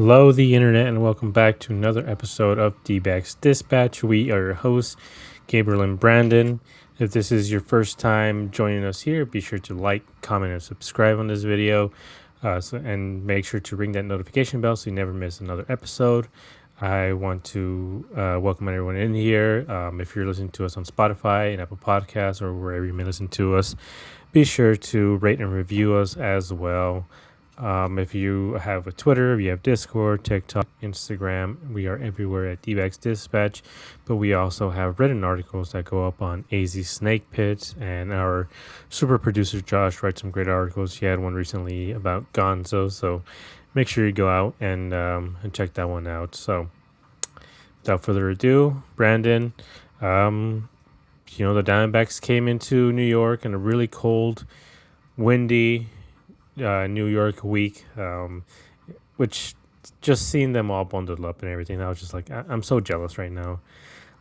Hello, the internet, and welcome back to another episode of Dbacks Dispatch. We are your hosts, Gabriel and Brandon. If this is your first time joining us here, be sure to like, comment, and subscribe on this video. And make sure to ring that notification bell so you never miss another episode. I want to welcome everyone in here. If you're listening to us on Spotify and Apple Podcasts or wherever you may listen to us, be sure to rate and review us as well. If you have a Twitter, if you have Discord, TikTok, Instagram, we are everywhere at Dbacks Dispatch. But we also have written articles that go up on AZ Snake Pit, and our super producer Josh writes some great articles. He had one recently about Gonzo, so make sure you go out and check that one out. So, without further ado, Brandon, the Diamondbacks came into New York in a really cold, windy New York week, which just seeing them all bundled up and everything, I was just like, I'm so jealous right now.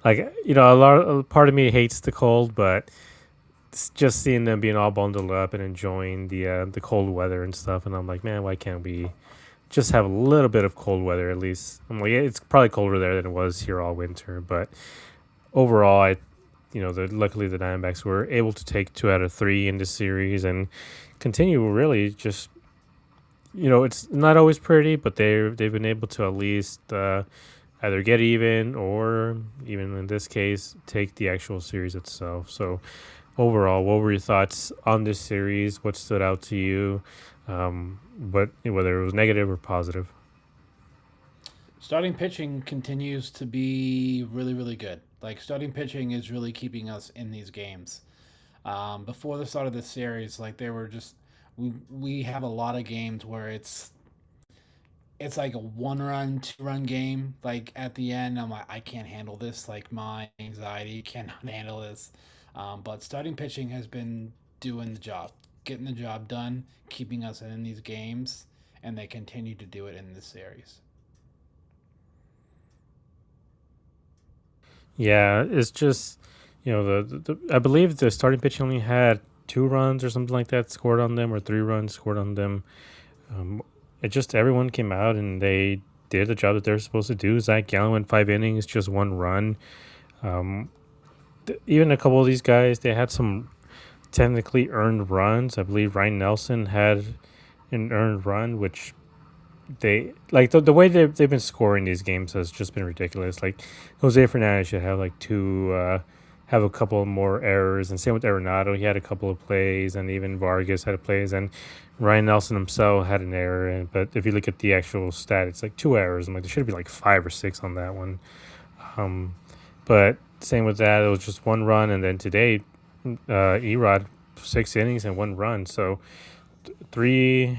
Like, a part of me hates the cold, but it's just seeing them being all bundled up and enjoying the cold weather and stuff, and I'm like, man, why can't we just have a little bit of cold weather at least? I'm like, yeah, it's probably colder there than it was here all winter, but overall, luckily the Diamondbacks were able to take 2 out of 3 in this series and continue really just, it's not always pretty, but they've been able to at least either get even or even in this case take the actual series itself. So overall, what were your thoughts on this series? What stood out to you? Whether it was negative or positive? Starting pitching continues to be really, really good. Like, starting pitching is really keeping us in these games. Before the start of this series, like, they were just we have a lot of games where it's like a 1 run, 2 run game. Like, at the end, I'm like, I can't handle this. Like, my anxiety cannot handle this. But starting pitching has been doing the job, getting the job done, keeping us in these games, and they continue to do it in this series. Yeah, it's just, I believe the starting pitch only had 2 runs or something like that scored on them, or 3 runs scored on them. Um, it just everyone came out and they did the job that they're supposed to do. Zach Gallen went 5 innings, just 1 run. Um, Even a couple of these guys, they had some technically earned runs. I believe Ryan Nelson had an earned run, which they like the way they've been scoring these games has just been ridiculous. Like Jose Fernandez should have like have a couple more errors, and same with Arenado. He had a couple of plays, and even Vargas had plays, and Ryan Nelson himself had an error. But if you look at the actual stat, it's like 2 errors. I'm like, there should be like 5 or 6 on that one. Um, but same with that, it was just 1 run, and then today, Erod 6 innings and 1 run. So three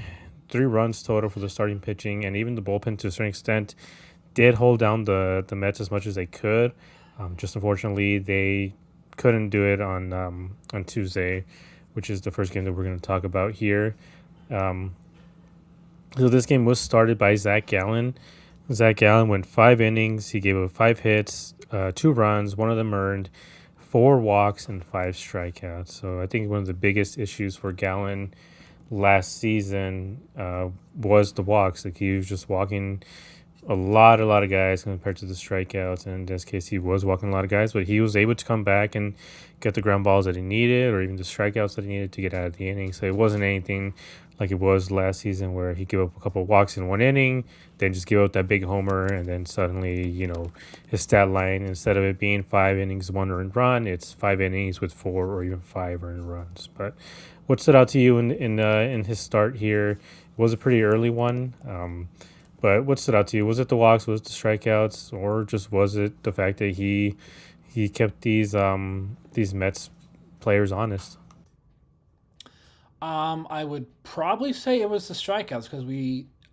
three runs total for the starting pitching, and even the bullpen to a certain extent did hold down the Mets as much as they could. Just unfortunately, they couldn't do it on Tuesday, which is the first game that we're going to talk about here. Um, so this game was started by Zach Gallen. Zach Gallen went 5 innings. He gave up 5 hits, 2 runs, one of them earned, 4 walks, and 5 strikeouts. So I think one of the biggest issues for Gallen last season was the walks. Like, he was just walking a lot of guys compared to the strikeouts. And in this case, he was walking a lot of guys, but he was able to come back and get the ground balls that he needed, or even the strikeouts that he needed to get out of the inning. So it wasn't anything like it was last season where he gave up a couple of walks in 1 inning, then just give up that big homer, and then suddenly, his stat line, instead of it being 5 innings, 1 earned run, it's 5 innings with 4 or even 5 earned runs. But what stood out to you in his start here? It was a pretty early one. But what stood out to you? Was it the walks? Was it the strikeouts? Or just was it the fact that he kept these Mets players honest? I would probably say it was the strikeouts because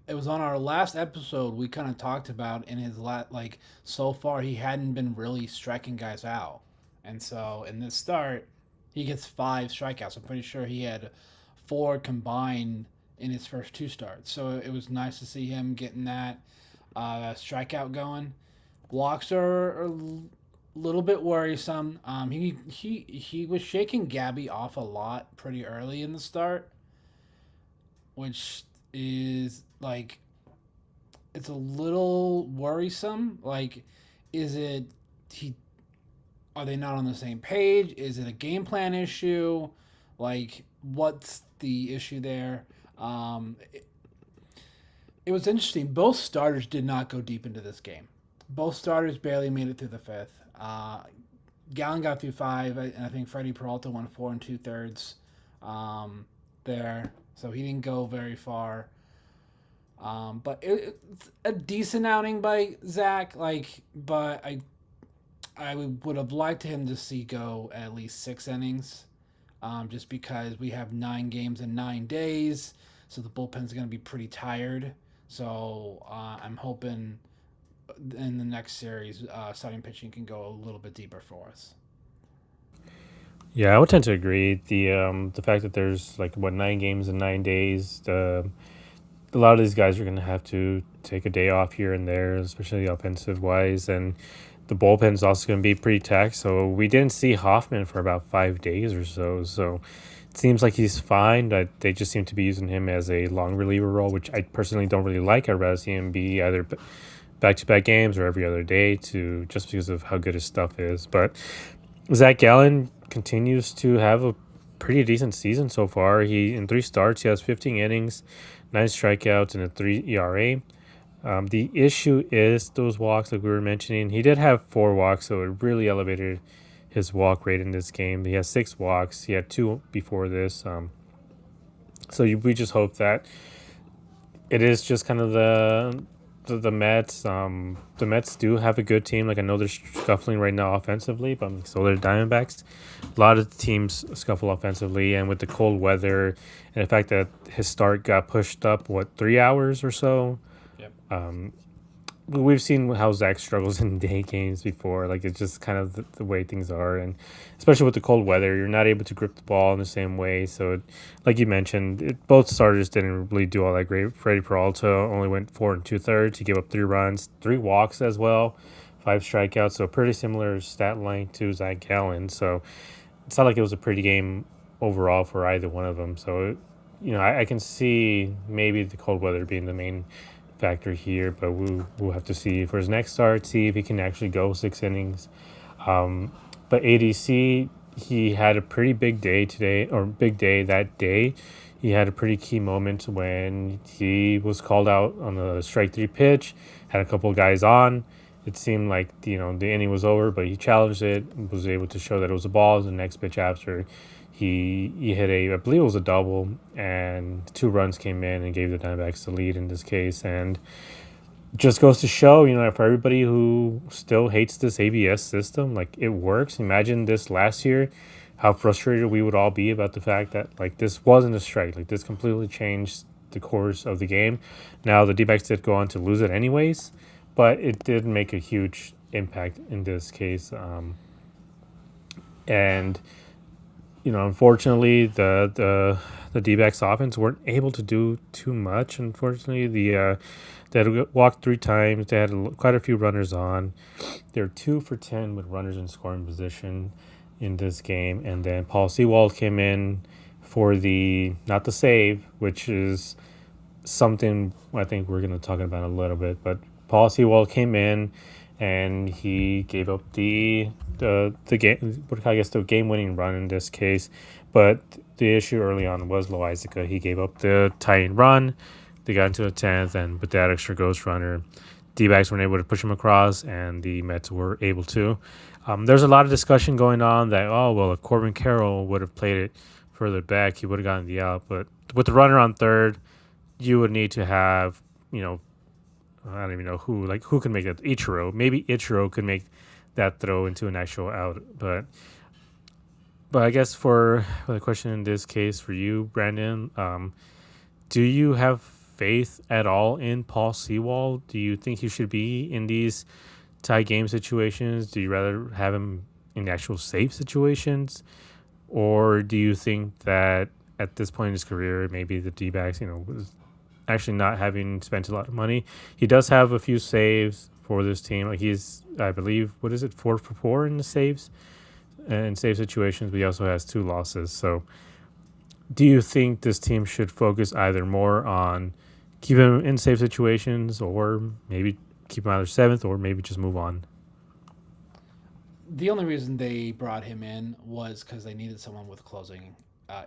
it was on our last episode. We kind of talked about in his like so far he hadn't been really striking guys out, and so in this start he gets 5 strikeouts. I'm pretty sure he had 4 combined in his first 2 starts. So it was nice to see him getting that strikeout going. Walks are a little bit worrisome. He was shaking Gabby off a lot pretty early in the start, which is like it's a little worrisome. Like, is it he? Are they not on the same page? Is it a game plan issue? Like, what's the issue there? It was interesting. Both starters did not go deep into this game. Both starters barely made it through the fifth. Gallon got through five, and I think Freddie Peralta won 4 2/3 there, so he didn't go very far. But it's a decent outing by Zach. But I would have liked him to see go at least 6 innings, just because we have 9 games in 9 days, so the bullpen's going to be pretty tired. So I'm hoping in the next series, starting pitching can go a little bit deeper for us. Yeah, I would tend to agree. The fact that there's like what 9 games in 9 days, a lot of these guys are going to have to take a day off here and there, especially offensive wise, and the bullpen's also going to be pretty taxed. So we didn't see Hoffman for about 5 days or so. So it seems like he's fine, but they just seem to be using him as a long reliever role, which I personally don't really like. I'd rather see him be either back-to-back games or every other day, to just because of how good his stuff is. But Zach Gallen continues to have a pretty decent season so far. He in 3 starts, he has 15 innings, 9 strikeouts, and a 3 ERA. The issue is those walks, like we were mentioning. He did have 4 walks, so it really elevated his walk rate in this game. He has 6 walks. He had 2 before this. We just hope that it is just kind of the Mets. The Mets do have a good team. Like, I know they're scuffling right now offensively, but so they're Diamondbacks. A lot of the teams scuffle offensively, and with the cold weather and the fact that his start got pushed up 3 hours or so. Yep. We've seen how Zach struggles in day games before. Like, it's just kind of the way things are, and especially with the cold weather, you're not able to grip the ball in the same way. So, like you mentioned, both starters didn't really do all that great. Freddie Peralta only went 4 2/3. He gave up 3 runs, 3 walks as well, 5 strikeouts. So pretty similar stat line to Zach Gallen. So it's not like it was a pretty game overall for either one of them. So, I can see maybe the cold weather being the main factor here, but we'll have to see for his next start, see if he can actually go 6 innings. But ADC, he had a pretty big day today, or big day that day. He had a pretty key moment when he was called out on a strike 3 pitch, had a couple of guys on. It seemed like the inning was over, but he challenged it, was able to show that it was a ball. The next pitch after, he hit I believe it was a double, and 2 runs came in and gave the Diamondbacks the lead in this case. And just goes to show, for everybody who still hates this ABS system, like, it works. Imagine this last year, how frustrated we would all be about the fact that, like, this wasn't a strike. Like, this completely changed the course of the game. Now, the D-backs did go on to lose it anyways, but it did make a huge impact in this case. And unfortunately, the D-backs offense weren't able to do too much. Unfortunately, they had walked 3 times. They had quite a few runners on. They're 2 for 10 with runners in scoring position in this game. And then Paul Sewald came in for not the save, which is something I think we're going to talk about in a little bit. But Paul Sewald came in, and he gave up the game, I guess the game-winning run in this case. But the issue early on was Loizaga. He gave up the tying run. They got into the 10th, and with that extra ghost runner, D-backs weren't able to push him across, and the Mets were able to. There's a lot of discussion going on that, if Corbin Carroll would have played it further back, he would have gotten the out. But with the runner on third, you would need to have, I don't even know who can make that. Ichiro. Maybe Ichiro could make that throw into an actual out. But I guess for the question in this case for you, Brandon, do you have faith at all in Paul Sewald? Do you think he should be in these tie game situations? Do you rather have him in actual safe situations? Or do you think that at this point in his career, maybe the D-backs, was actually not having spent a lot of money? He does have a few saves for this team. Like, he's, I believe, 4 for 4 in the saves and save situations, but he also has 2 losses. So do you think this team should focus either more on keep him in safe situations, or maybe keep him either seventh, or maybe just move on. The only reason they brought him in was because they needed someone with closing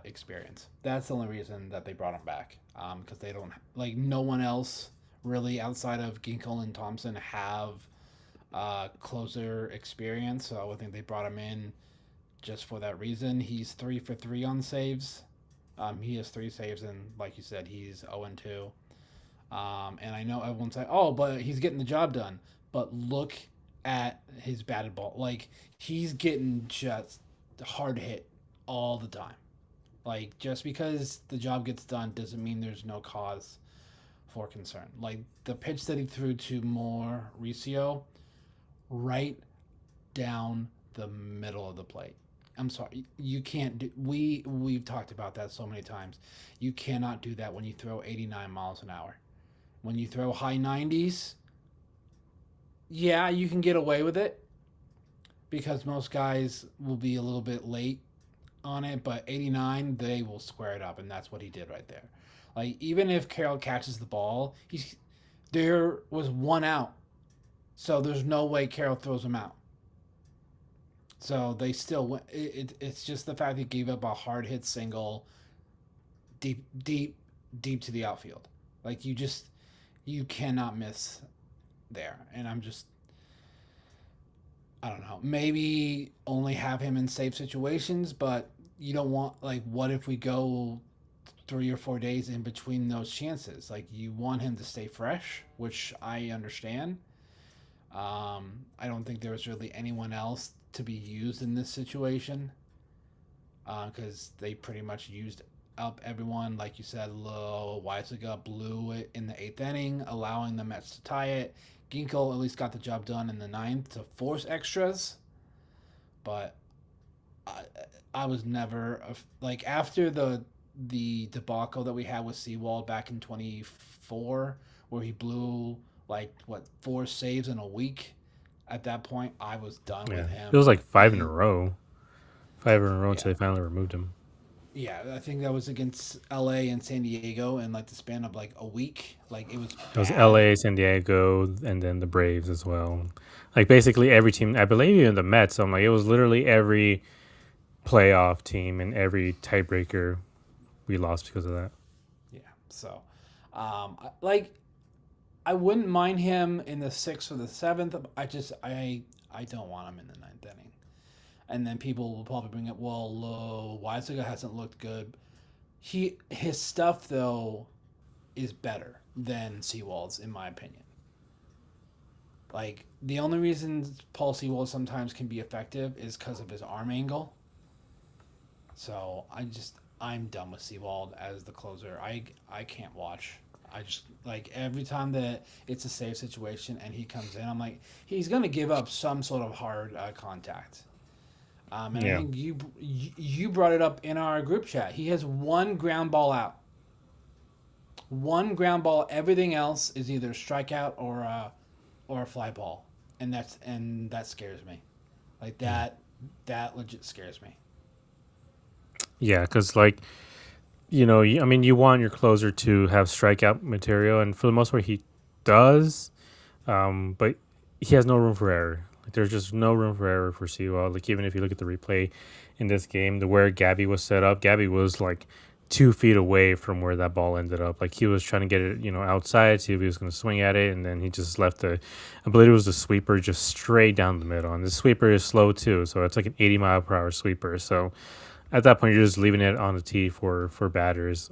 experience. That's the only reason that they brought him back. Because they don't like no one else really outside of Ginkel and Thompson have closer experience. So I think they brought him in just for that reason. He's 3 for 3 on saves. He has 3 saves, and like you said, he's 0-2. And I know everyone's like, oh, but he's getting the job done. But look at his batted ball. Like, he's getting just hard hit all the time. Like, just because the job gets done doesn't mean there's no cause for concern. Like, the pitch that he threw to Mauricio, right down the middle of the plate. I'm sorry, you can't do. We've talked about that so many times. You cannot do that when you throw 89 miles an hour. When you throw high 90s, yeah, you can get away with it because most guys will be a little bit late on it, but 89 they will square it up, and that's what he did right there. Like even if Carroll catches the ball, he's there was one out, so there's no way Carroll throws him out. So they still went. It's just the fact he gave up a hard hit single, deep, deep, deep to the outfield. Like you cannot miss there. And I don't know, maybe only have him in safe situations, but you don't want like what if we go 3 or 4 days in between those chances? Like you want him to stay fresh, which I understand. I don't think there was really anyone else to be used in this situation because they pretty much used up everyone. Like you said, Low Weisiga blew it in the 8th inning, allowing the Mets to tie it. Ginkel at least got the job done in the 9th to force extras, but I, I was never like after the debacle that we had with Seawald back in 24, where he blew like what 4 saves in a week. At that point, I was done Yeah, with it was him. like five in a He, row, 5 in a row yeah, until they finally removed him. yeah. I think that was against L.A. and San Diego in like the span of like a week. Like it was It was bad. L.A., San Diego, and then the Braves as well. Like basically every team, I believe even the Mets. I'm like it was literally every playoff team and every tiebreaker we lost because of that. Yeah. So, like I wouldn't mind him in the 6th or the 7th. I don't want him in the 9th inning. And then people will probably bring up, well, Weisiger hasn't looked good. His stuff though is better than Seawald's in my opinion. Like the only reason Paul Seawald sometimes can be effective is because of his arm angle. So I'm done with Seawald as the closer. I can't watch. I just like every time that it's a safe situation and he comes in, I'm like he's gonna give up some sort of hard contact. And I Yeah, think you brought it up in our group chat. He has one ground ball out, one ground ball. Everything else is either a strikeout or a fly ball, and that scares me. Like yeah, that legit scares me. yeah. Because like I mean, you want your closer to have strikeout material, and for the most part, he does. But he has no room for error. Like, there's just no room for error for Sewell. Like even if you look at the replay in this game, the where Gabby was set up, Gabby was like 2 feet away from where that ball ended up. Like he was trying to get it, outside, see if he was going to swing at it, and then he just left I believe it was the sweeper just straight down the middle. And the sweeper is slow too, so it's like an 80-mile-per-hour sweeper. So at that point, you're just leaving it on the tee for batters.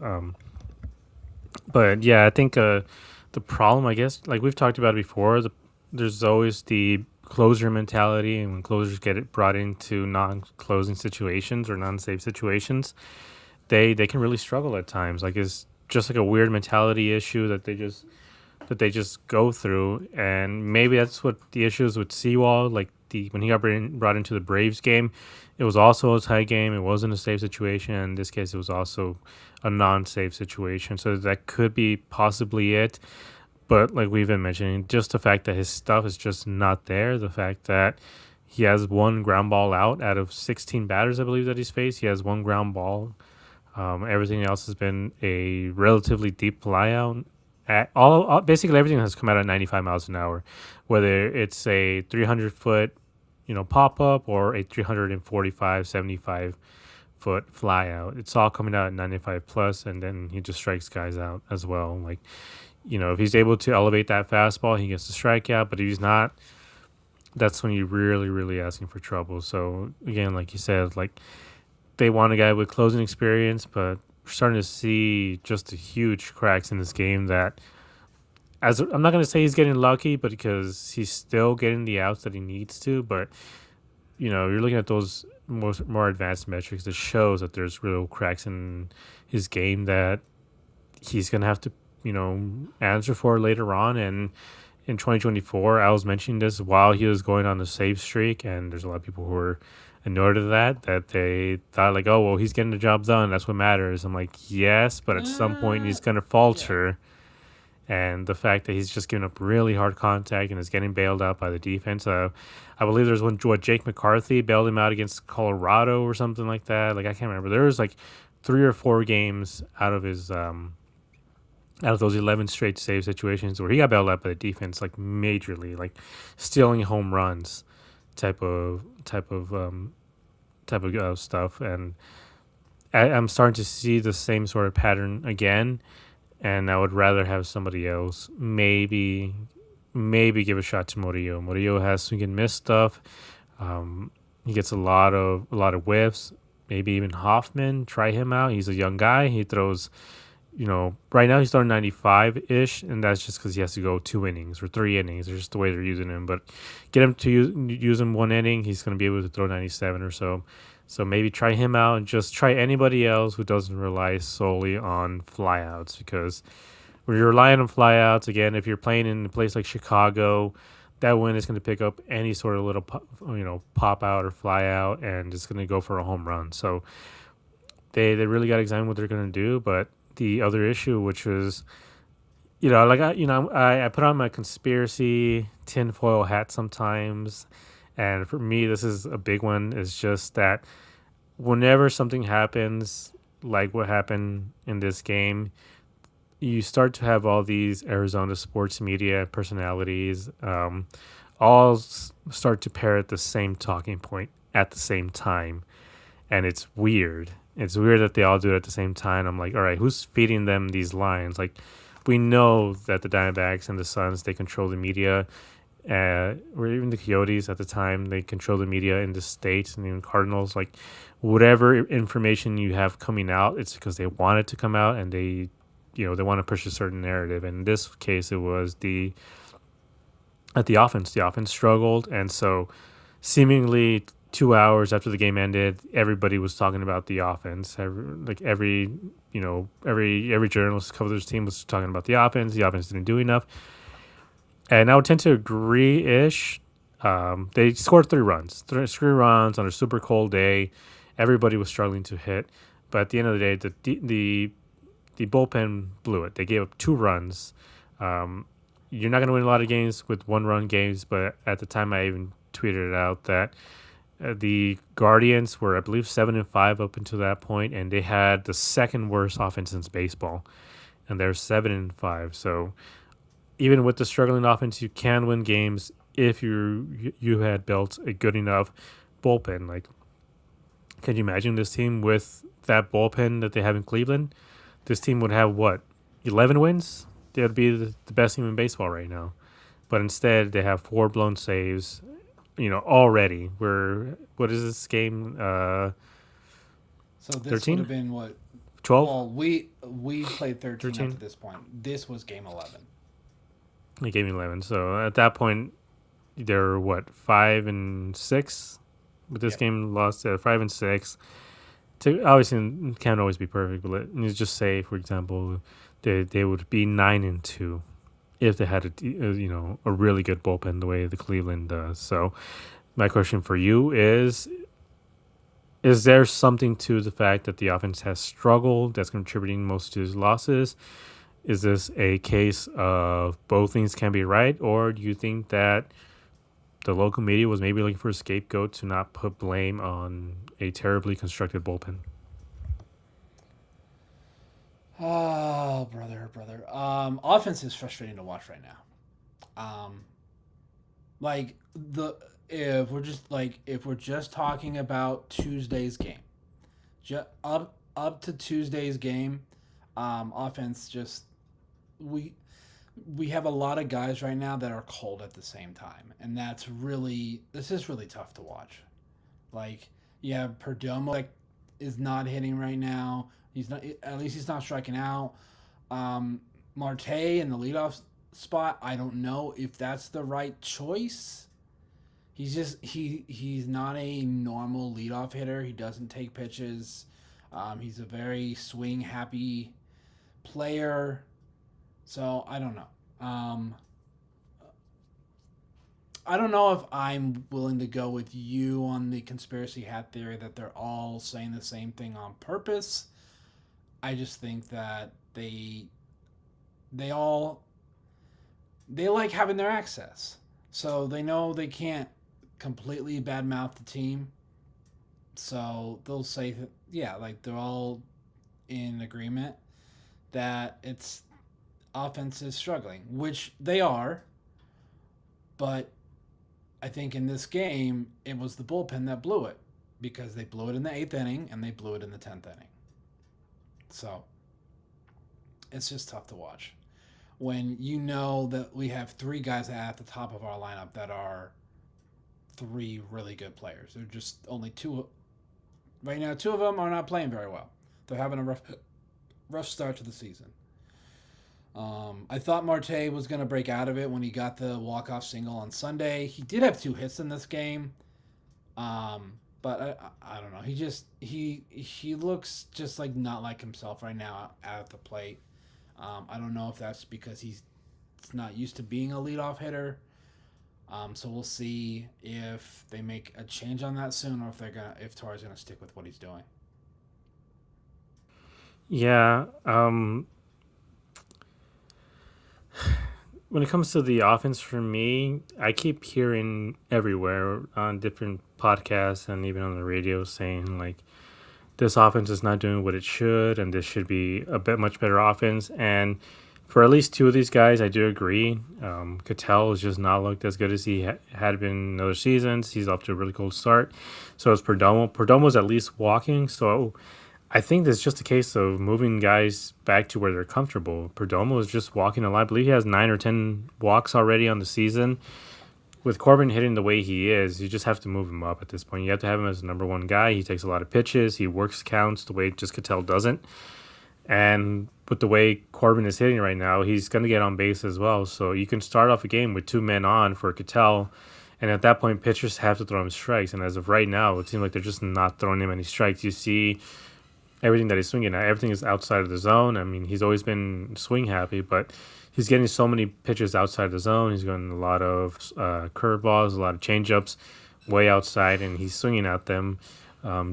But yeah, I think the problem, I guess, like we've talked about it before, there's always the closer mentality, and when closers get it brought into non-closing situations or non-safe situations, they can really struggle at times. Like it's just like a weird mentality issue that they just go through, and maybe that's what the issue is with Seawall. Like when he got brought into the Braves game, it was also a tie game. It wasn't a safe situation. In this case, it was also a non-safe situation. So that could be possibly it. But like we've been mentioning, just the fact that his stuff is just not there, the fact that he has one ground ball out of 16 batters, I believe, that he's faced. He has one ground ball. Everything else has been a relatively deep flyout. Basically everything has come out at 95 miles an hour, whether it's a 300-foot, pop up or a 345, 75-foot fly out. It's all coming out at 95 plus, and then he just strikes guys out as well. Like, if he's able to elevate that fastball, he gets the strikeout. But if he's not, that's when you're really, really asking for trouble. So again, like you said, like they want a guy with closing experience, but we're starting to see just the huge cracks in this game that as I'm not going to say he's getting lucky, but because he's still getting the outs that he needs to. But you're looking at those more advanced metrics that shows that there's real cracks in his game that he's going to have to answer for later on. And in 2024, I was mentioning this while he was going on the save streak, and there's a lot of people who were annoyed at that they thought like, oh well, he's getting the job done. That's what matters. I'm like, yes, but at some point he's going to Yeah. falter. And the fact that he's just giving up really hard contact and is getting bailed out by the defense. I believe there's one, what, Jake McCarthy bailed him out against Colorado or something like that. Like, I can't remember. There was like 3 or 4 games out of those 11 straight save situations where he got bailed out by the defense, like majorly, like stealing home runs type of stuff. And I'm starting to see the same sort of pattern again, and I would rather have somebody else maybe give a shot to Murillo. Murillo has swing and miss stuff. He gets a lot of whiffs. Maybe even Hoffman, try him out. He's a young guy. He throws, right now he's throwing 95 ish, and that's just because he has to go 2 innings or 3 innings. It's just the way they're using him. But get him to use him 1 inning, he's going to be able to throw 97 or so. So maybe try him out and just try anybody else who doesn't rely solely on flyouts, because when you're relying on flyouts, again, if you're playing in a place like Chicago, that wind is going to pick up any sort of little pop out or fly out, and it's going to go for a home run. So they really got to examine what they're going to do. But the other issue, which was, like I put on my conspiracy tinfoil hat sometimes, and for me this is a big one. Is just that whenever something happens like what happened in this game, you start to have all these Arizona sports media personalities start to parrot the same talking point at the same time. And it's weird. It's weird that they all do it at the same time. I'm like, all right, who's feeding them these lines? Like, we know that the Diamondbacks and the Suns, they control the media, or even the Coyotes at the time, they control the media in the state, and even Cardinals. Like, whatever information you have coming out, it's because they want it to come out, and they want to push a certain narrative. And in this case, it was the offense. The offense struggled, and so seemingly 2 hours after the game ended, everybody was talking about the offense. Every journalist who covers this team was talking about the offense. The offense didn't do enough, and I would tend to agree ish. They scored 3 runs, 3 runs on a super cold day. Everybody was struggling to hit, but at the end of the day, the bullpen blew it. They gave up 2 runs. You're not going to win a lot of games with 1-run games, but at the time I even tweeted it out that the Guardians were, I believe, 7-5 up until that point, and they had the second worst offense in baseball, and they're 7-5. So even with the struggling offense, you can win games if you had built a good enough bullpen. Like, can you imagine this team with that bullpen that they have in Cleveland? This team would have, what, 11 wins? They would be the best team in baseball right now. But instead, they have 4 blown saves, already. What is this game? So this would 13? have been what? 12? Well, we played 13 up to 13? this point. This was game 11. They gave me 11. So at that point, they're, what, 5-6? With this Yep. game, lost 5-6. Obviously, can't always be perfect, but let's just say, for example, they would be 9-2 if they had a really good bullpen the way the Cleveland does. So my question for you is there something to the fact that the offense has struggled that's contributing most to his losses? Is this a case of both things can be right, or do you think that the local media was maybe looking for a scapegoat to not put blame on a terribly constructed bullpen? Oh, brother. Offense is frustrating to watch right now. Like the if we're just talking about Tuesday's game, up to Tuesday's game, offense just we we have a lot of guys right now that are cold at the same time, and this is really tough to watch. Like yeah, Perdomo like is not hitting right now. He's not at least he's not striking out. Marte in the leadoff spot. I don't know if that's the right choice. He's not a normal leadoff hitter. He doesn't take pitches. He's a very swing happy player. So I don't know. I don't know if I'm willing to go with you on the conspiracy hat theory that they're all saying the same thing on purpose. I just think that they all they like having their access. So they know they can't completely badmouth the team. So they'll say that yeah, like they're all in agreement that it's offense is struggling, which they are, but I think in this game it was the bullpen that blew it because they blew it in the eighth inning and they blew it in the 10th inning. So it's just tough to watch when you know that we have three guys at the top of our lineup that are three really good players. They're just only two right now. Two of them are not playing very well. They're having a rough start to the season. I thought Marte was going to break out of it when he got the walk-off single on Sunday. He did have two hits in this game, but I don't know. He looks just like not like himself right now at the plate. I don't know if that's because he's not used to being a leadoff hitter. So we'll see if they make a change on that soon, or if Torres gonna stick with what he's doing. Yeah. When it comes to the offense for me, I keep hearing everywhere on different podcasts and even on the radio saying like this offense is not doing what it should and this should be a bit much better offense. And for at least two of these guys, I do agree. Cattell has just not looked as good as he had been in other seasons. He's off to a really cold start. So is Perdomo. Perdomo's at least walking. So I think it's just a case of moving guys back to where they're comfortable. Perdomo is just walking a lot. I believe he has 9 or 10 walks already on the season. With Corbin hitting the way he is, you just have to move him up at this point. You have to have him as the number one guy. He takes a lot of pitches. He works counts the way just Cattell doesn't. And with the way Corbin is hitting right now, he's going to get on base as well. So you can start off a game with 2 men on for Cattell. And at that point, pitchers have to throw him strikes. And as of right now, it seems like they're just not throwing him any strikes. You see everything that he's swinging at, everything is outside of the zone. I mean, he's always been swing happy, but he's getting so many pitches outside the zone. He's getting a lot of curveballs, a lot of changeups way outside, and he's swinging at them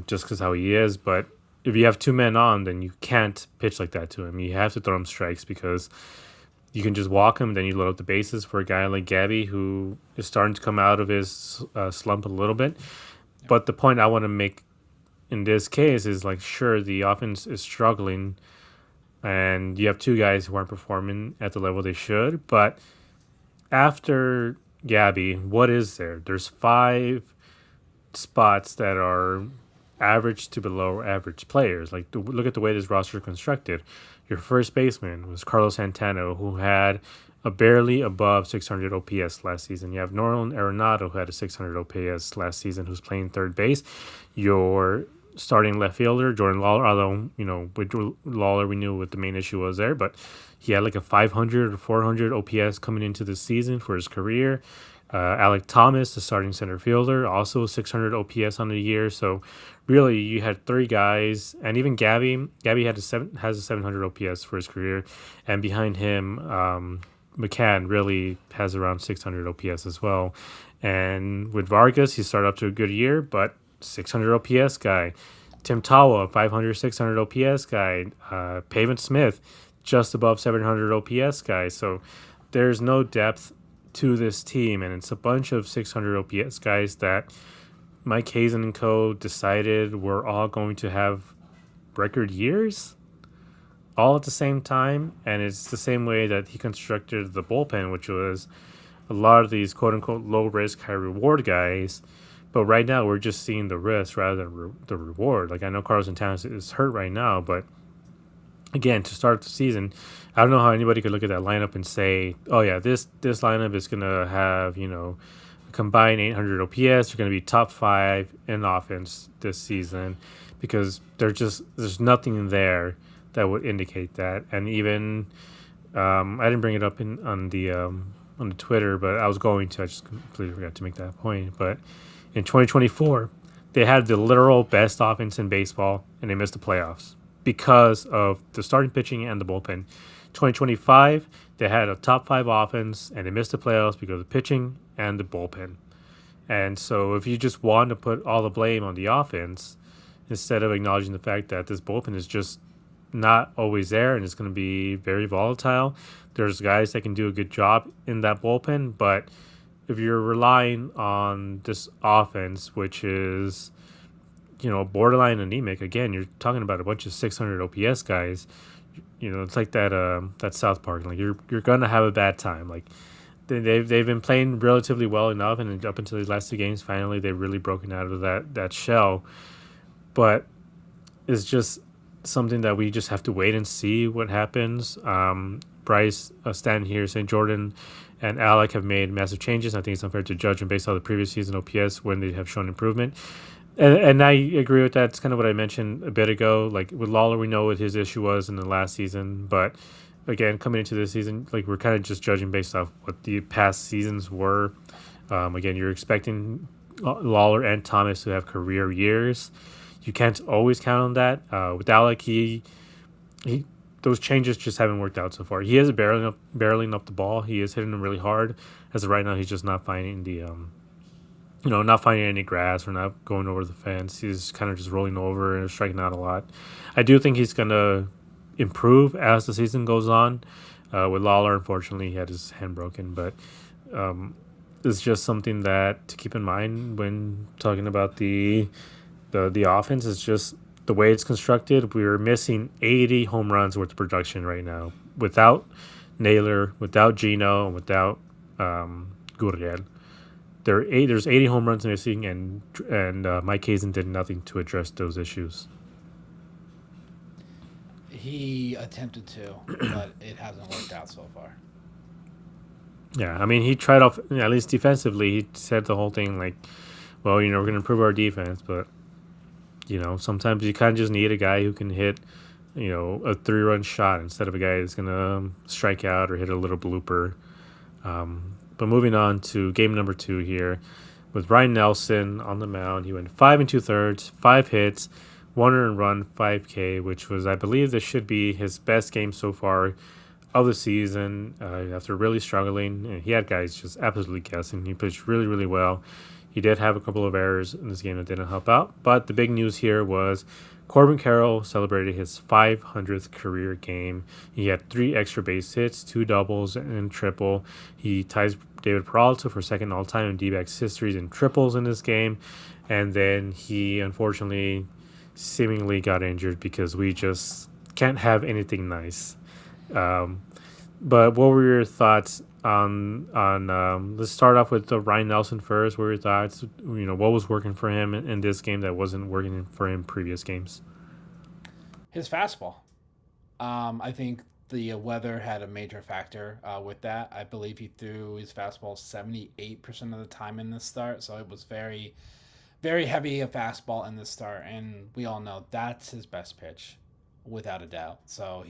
just because how he is. But if you have 2 men on, then you can't pitch like that to him. You have to throw him strikes because you can just walk him, then you load up the bases for a guy like Gabby who is starting to come out of his slump a little bit. But the point I want to make in this case is like, sure, the offense is struggling and you have two guys who aren't performing at the level they should. But after Gabby, what is there? There's 5 spots that are average to below average players. Like, look at the way this roster is constructed. Your first baseman was Carlos Santana, who had a barely above 600 OPS last season. You have Nolan Arenado, who had a 600 OPS last season, who's playing third base. Your starting left fielder, Jordan Lawler, although, with Lawler, we knew what the main issue was there, but he had like a 500 or 400 OPS coming into the season for his career. Alec Thomas, the starting center fielder, also 600 OPS on the year. So really, you had 3 guys, and even Gabby has a 700 OPS for his career, and behind him, McCann really has around 600 OPS as well. And with Vargas, he started off to a good year, but 600 OPS guy. Tim Tawa, 500, 600 OPS guy. Pavin Smith, just above 700 OPS guy. So there's no depth to this team, and it's a bunch of 600 OPS guys that Mike Hazen and co. decided were all going to have record years. all at the same time, and it's the same way that he constructed the bullpen, which was a lot of these quote unquote low risk, high reward guys. But right now, we're just seeing the risk rather than the reward. Like, I know Carlos Santana is hurt right now, but again, to start the season, I don't know how anybody could look at that lineup and say, "Oh yeah, this lineup is gonna have a combined 800 OPS. You're gonna be top five in offense this season," because there's nothing there that would indicate that. And even I didn't bring it up on the Twitter, but I was going to. I just completely forgot to make that point. But in 2024, they had the literal best offense in baseball, and they missed the playoffs because of the starting pitching and the bullpen. 2025, they had a top five offense, and they missed the playoffs because of the pitching and the bullpen. And so, if you just want to put all the blame on the offense instead of acknowledging the fact that this bullpen is just not always there and it's going to be very volatile, there's guys that can do a good job in that bullpen, but if you're relying on this offense, which is borderline anemic, again, you're talking about a bunch of 600 OPS guys. It's like that South Park. Like you're gonna have a bad time. Like they've been playing relatively well enough, and up until these last two games, finally they've really broken out of that shell. But it's just something that we just have to wait and see what happens. Bryce, Stan here, St. Jordan, and Alec have made massive changes. I think it's unfair to judge them based on the previous season OPS when they have shown improvement. And I agree with that. It's kind of what I mentioned a bit ago. Like with Lawler, we know what his issue was in the last season. But again, coming into this season, like we're kind of just judging based off what the past seasons were. Again, you're expecting Lawler and Thomas to have career years. You can't always count on that. With Alec, he those changes just haven't worked out so far. He is barreling up the ball. He is hitting them really hard. As of right now, he's just not finding not finding any grass or not going over the fence. He's kind of just rolling over and striking out a lot. I do think he's going to improve as the season goes on. With Lawler, unfortunately, he had his hand broken, but it's just something that to keep in mind when talking about the offense. Is just the way it's constructed. We're missing 80 home runs worth of production right now without Naylor, without Gino, and without Gurriel. There's 80 home runs missing, and Mike Hazen did nothing to address those issues. He attempted to, but it hasn't worked out so far. Yeah, I mean, he tried off, at least defensively, he said the whole thing like, well, we're going to improve our defense, but, sometimes you kind of just need a guy who can hit, a 3-run shot instead of a guy that's going to strike out or hit a little blooper. But moving on to game number 2 here, with Ryan Nelson on the mound, he went 5 2/3, 5 hits, 1 earned run, 5K, which was, I believe, this should be his best game so far of the season. After really struggling, and he had guys just absolutely guessing. He pitched really, really well. He did have a couple of errors in this game that didn't help out, but the big news here was Corbin Carroll celebrated his 500th career game. He had 3 extra base hits, 2 doubles, and triple. He ties David Peralta for second all-time in Dbacks history in triples in this game. And then he unfortunately seemingly got injured because we just can't have anything nice. But what were your thoughts on let's start off with Ryan Nelson first. What were your thoughts? What was working for him in this game that wasn't working for him in previous games? His fastball. I think the weather had a major factor with that. I believe he threw his fastball 78% of the time in this start, so it was very, very heavy a fastball in this start, and we all know that's his best pitch, without a doubt. So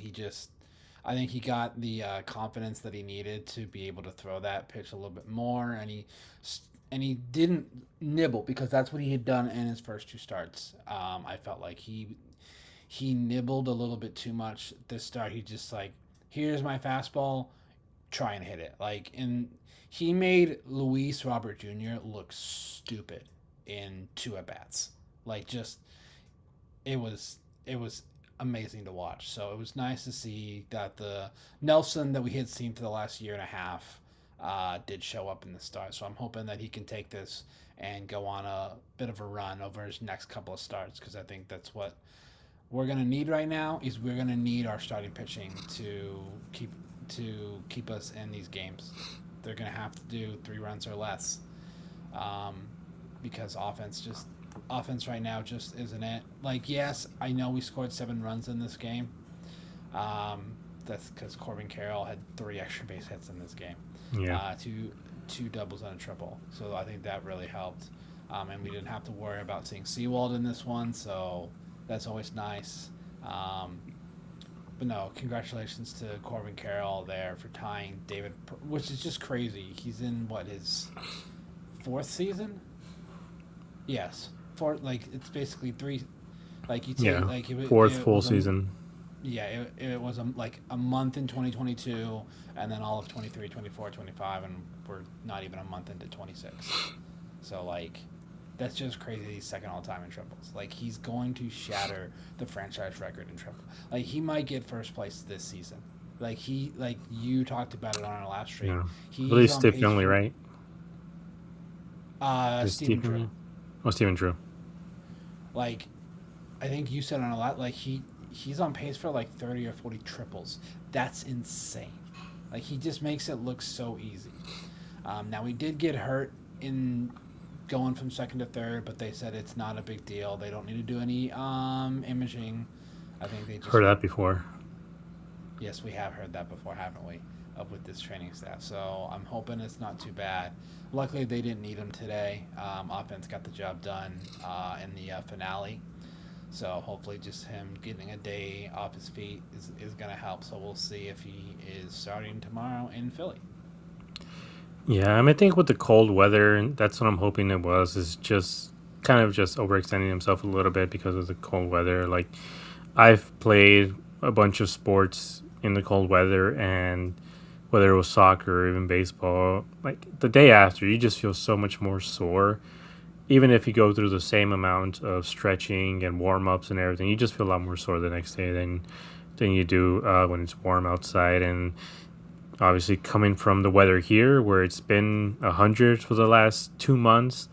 I think he got the confidence that he needed to be able to throw that pitch a little bit more, and he didn't nibble because that's what he had done in his first 2 starts. I felt like he nibbled a little bit too much this start. He just like, here's my fastball, try and hit it. And he made Luis Robert Jr. look stupid in 2 at bats. It was amazing to watch. So it was nice to see that the Nelson that we had seen for the last year and a half did show up in the start. So I'm hoping that he can take this and go on a bit of a run over his next couple of starts, because I think that's what we're gonna need right now is we're gonna need our starting pitching keep keep us in these games. They're gonna have to do 3 runs or less, um, because offense right now just isn't it. Like, yes, I know we scored 7 runs in this game. Um, that's because Corbin Carroll had 3 extra base hits in this game, Yeah. two doubles and a triple. So I think that really helped. And we didn't have to worry about seeing Seawald in this one, so that's always nice. Um, but no, congratulations to Corbin Carroll there for tying David, which is just crazy. He's in what, his fourth season? Yes, fourth. Like, it's basically three. Like, you take Yeah. like Fourth it full was a season. yeah, it was like a month in 2022, and then all of 23, 24, 25, and we're not even a month into 26. So, like, that's just crazy. He's second all time in triples. Like, he's going to shatter the franchise record in triple. Like, he might get first place this season. Like you talked about it on our last stream. Yeah. I He's believe on Steve pace Youngly, for right? Is Stephen Steve Drew. Youngly? Oh, Stephen Drew. Like, I think you said on a lot. Like, he's on pace for like 30 or 40 triples. That's insane. Like, he just makes it look so easy. Now, he did get hurt in going from second to third, but they said it's not a big deal. They don't need to do any imaging. I think they just Heard that before. yes, we have heard that before, haven't we? With this training staff, so I'm hoping it's not too bad. Luckily, they didn't need him today. Offense got the job done in the finale, so hopefully, just him getting a day off his feet is going to help. So we'll see if he is starting tomorrow in Philly. Yeah, I mean, I think with the cold weather, that's what I'm hoping it was, is just kind of just overextending himself a little bit because of the cold weather. Like, I've played a bunch of sports in the cold weather, and whether it was soccer or even baseball, like the day after, you just feel so much more sore. Even if you go through the same amount of stretching and warm ups and everything, you just feel a lot more sore the next day than you do when it's warm outside. And obviously, coming from the weather here, where it's been 100 for the last 2 months,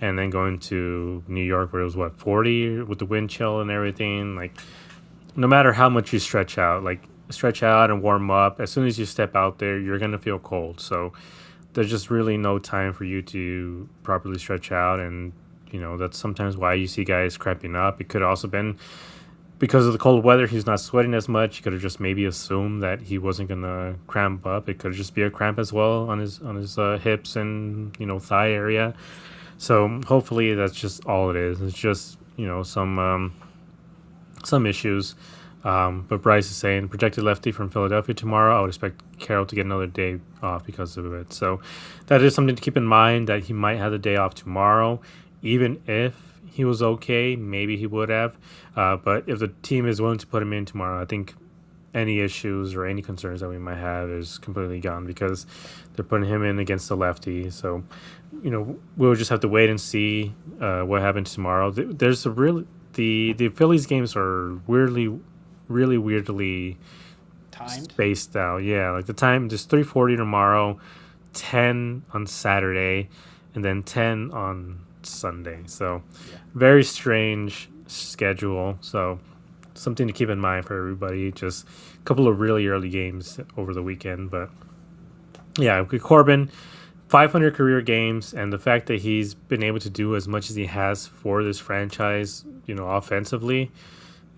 and then going to New York, where it was what 40 with the wind chill and everything, like no matter how much you stretch out and warm up, as soon as you step out there, you're gonna feel cold. So there's just really no time for you to properly stretch out, and that's sometimes why you see guys cramping up. It could have also been because of the cold weather. He's not sweating as much. You could have just maybe assumed that he wasn't gonna cramp up. It could just be a cramp as well on his hips and thigh area. So hopefully that's just all it is. It's just some issues. But Bryce is saying projected lefty from Philadelphia tomorrow. I would expect Carroll to get another day off because of it. So that is something to keep in mind, that he might have the day off tomorrow. Even if he was okay, maybe he would have. But if the team is willing to put him in tomorrow, I think any issues or any concerns that we might have is completely gone, because they're putting him in against the lefty. So, we'll just have to wait and see what happens tomorrow. There's a real the Phillies games are really weirdly Timed. spaced out. Yeah, like the time, just 3:40 tomorrow, 10 on Saturday, and then 10 on Sunday. So Yeah. very strange schedule. So something to keep in mind for everybody. Just a couple of really early games over the weekend. But yeah, with Corbin, 500 career games, and the fact that he's been able to do as much as he has for this franchise, offensively,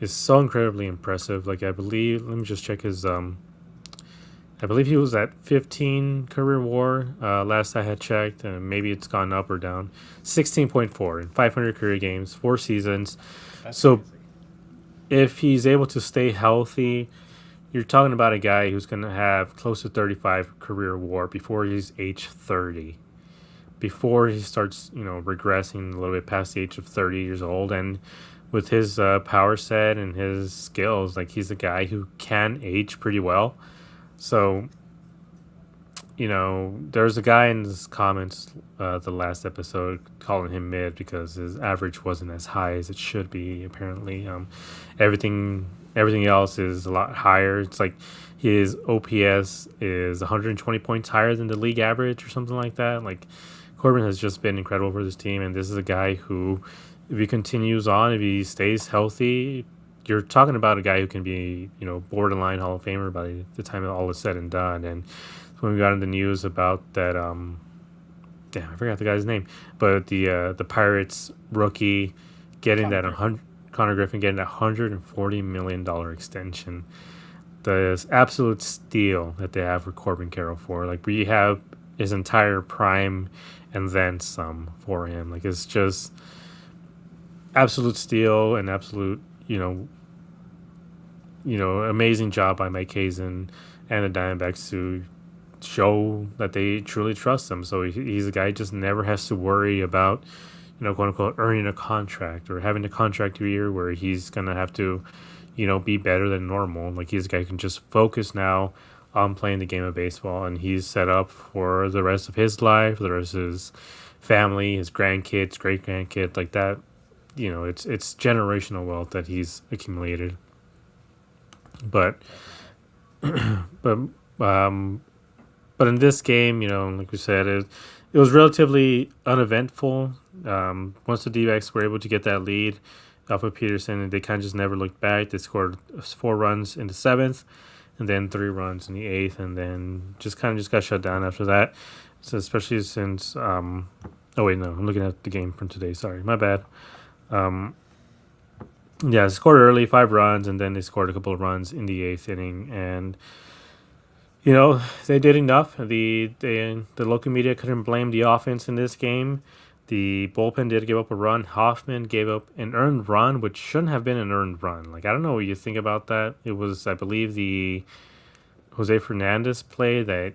is so incredibly impressive. Like, I believe, let me just check his. I believe he was at 15 career WAR last I had checked, and maybe it's gone up or down. 16.4 in 500 career games, 4 seasons. That's So crazy. if he's able to stay healthy, you're talking about a guy who's going to have close to 35 career WAR before he's age 30. Before he starts, regressing a little bit past the age of 30 years old. And with his power set and his skills, like, he's a guy who can age pretty well. So, there's a guy in his comments the last episode calling him mid because his average wasn't as high as it should be, apparently. Everything else is a lot higher. It's like his OPS is 120 points higher than the league average or something like that. Like, Corbin has just been incredible for this team, and this is a guy who, if he continues on, if he stays healthy, you're talking about a guy who can be, borderline Hall of Famer by the time all is said and done. And when we got in the news about that, damn, I forgot the guy's name, but the Pirates rookie getting Connor that Griffin. 100, Connor Griffin getting that $140 million extension, the absolute steal that they have for Corbin Carroll for. Like, we have his entire prime and then some for him. Like, it's just absolute steal and absolute, amazing job by Mike Hazen and the Diamondbacks to show that they truly trust him. So he's a guy who just never has to worry about, quote unquote, earning a contract or having a contract year where he's gonna have to, be better than normal. Like, he's a guy who can just focus now on playing the game of baseball, and he's set up for the rest of his life, for the rest of his family, his grandkids, great grandkids, like that. It's generational wealth that he's accumulated. But but um, but in this game, like we said, it was relatively uneventful. Once the D-backs were able to get that lead off of Peterson, and they kind of just never looked back. They scored 4 runs in the seventh, and then 3 runs in the eighth, and then just got shut down after that. So especially since oh wait, no, I'm looking at the game from today. Sorry, my bad. Um, yeah, they scored early, 5 runs, and then they scored a couple of runs in the eighth inning, and they did enough. The local media couldn't blame the offense in this game. The bullpen did give up a run. Hoffman gave up an earned run, which shouldn't have been an earned run. Like, I don't know what you think about that. It was, I believe, the Jose Fernandez play that,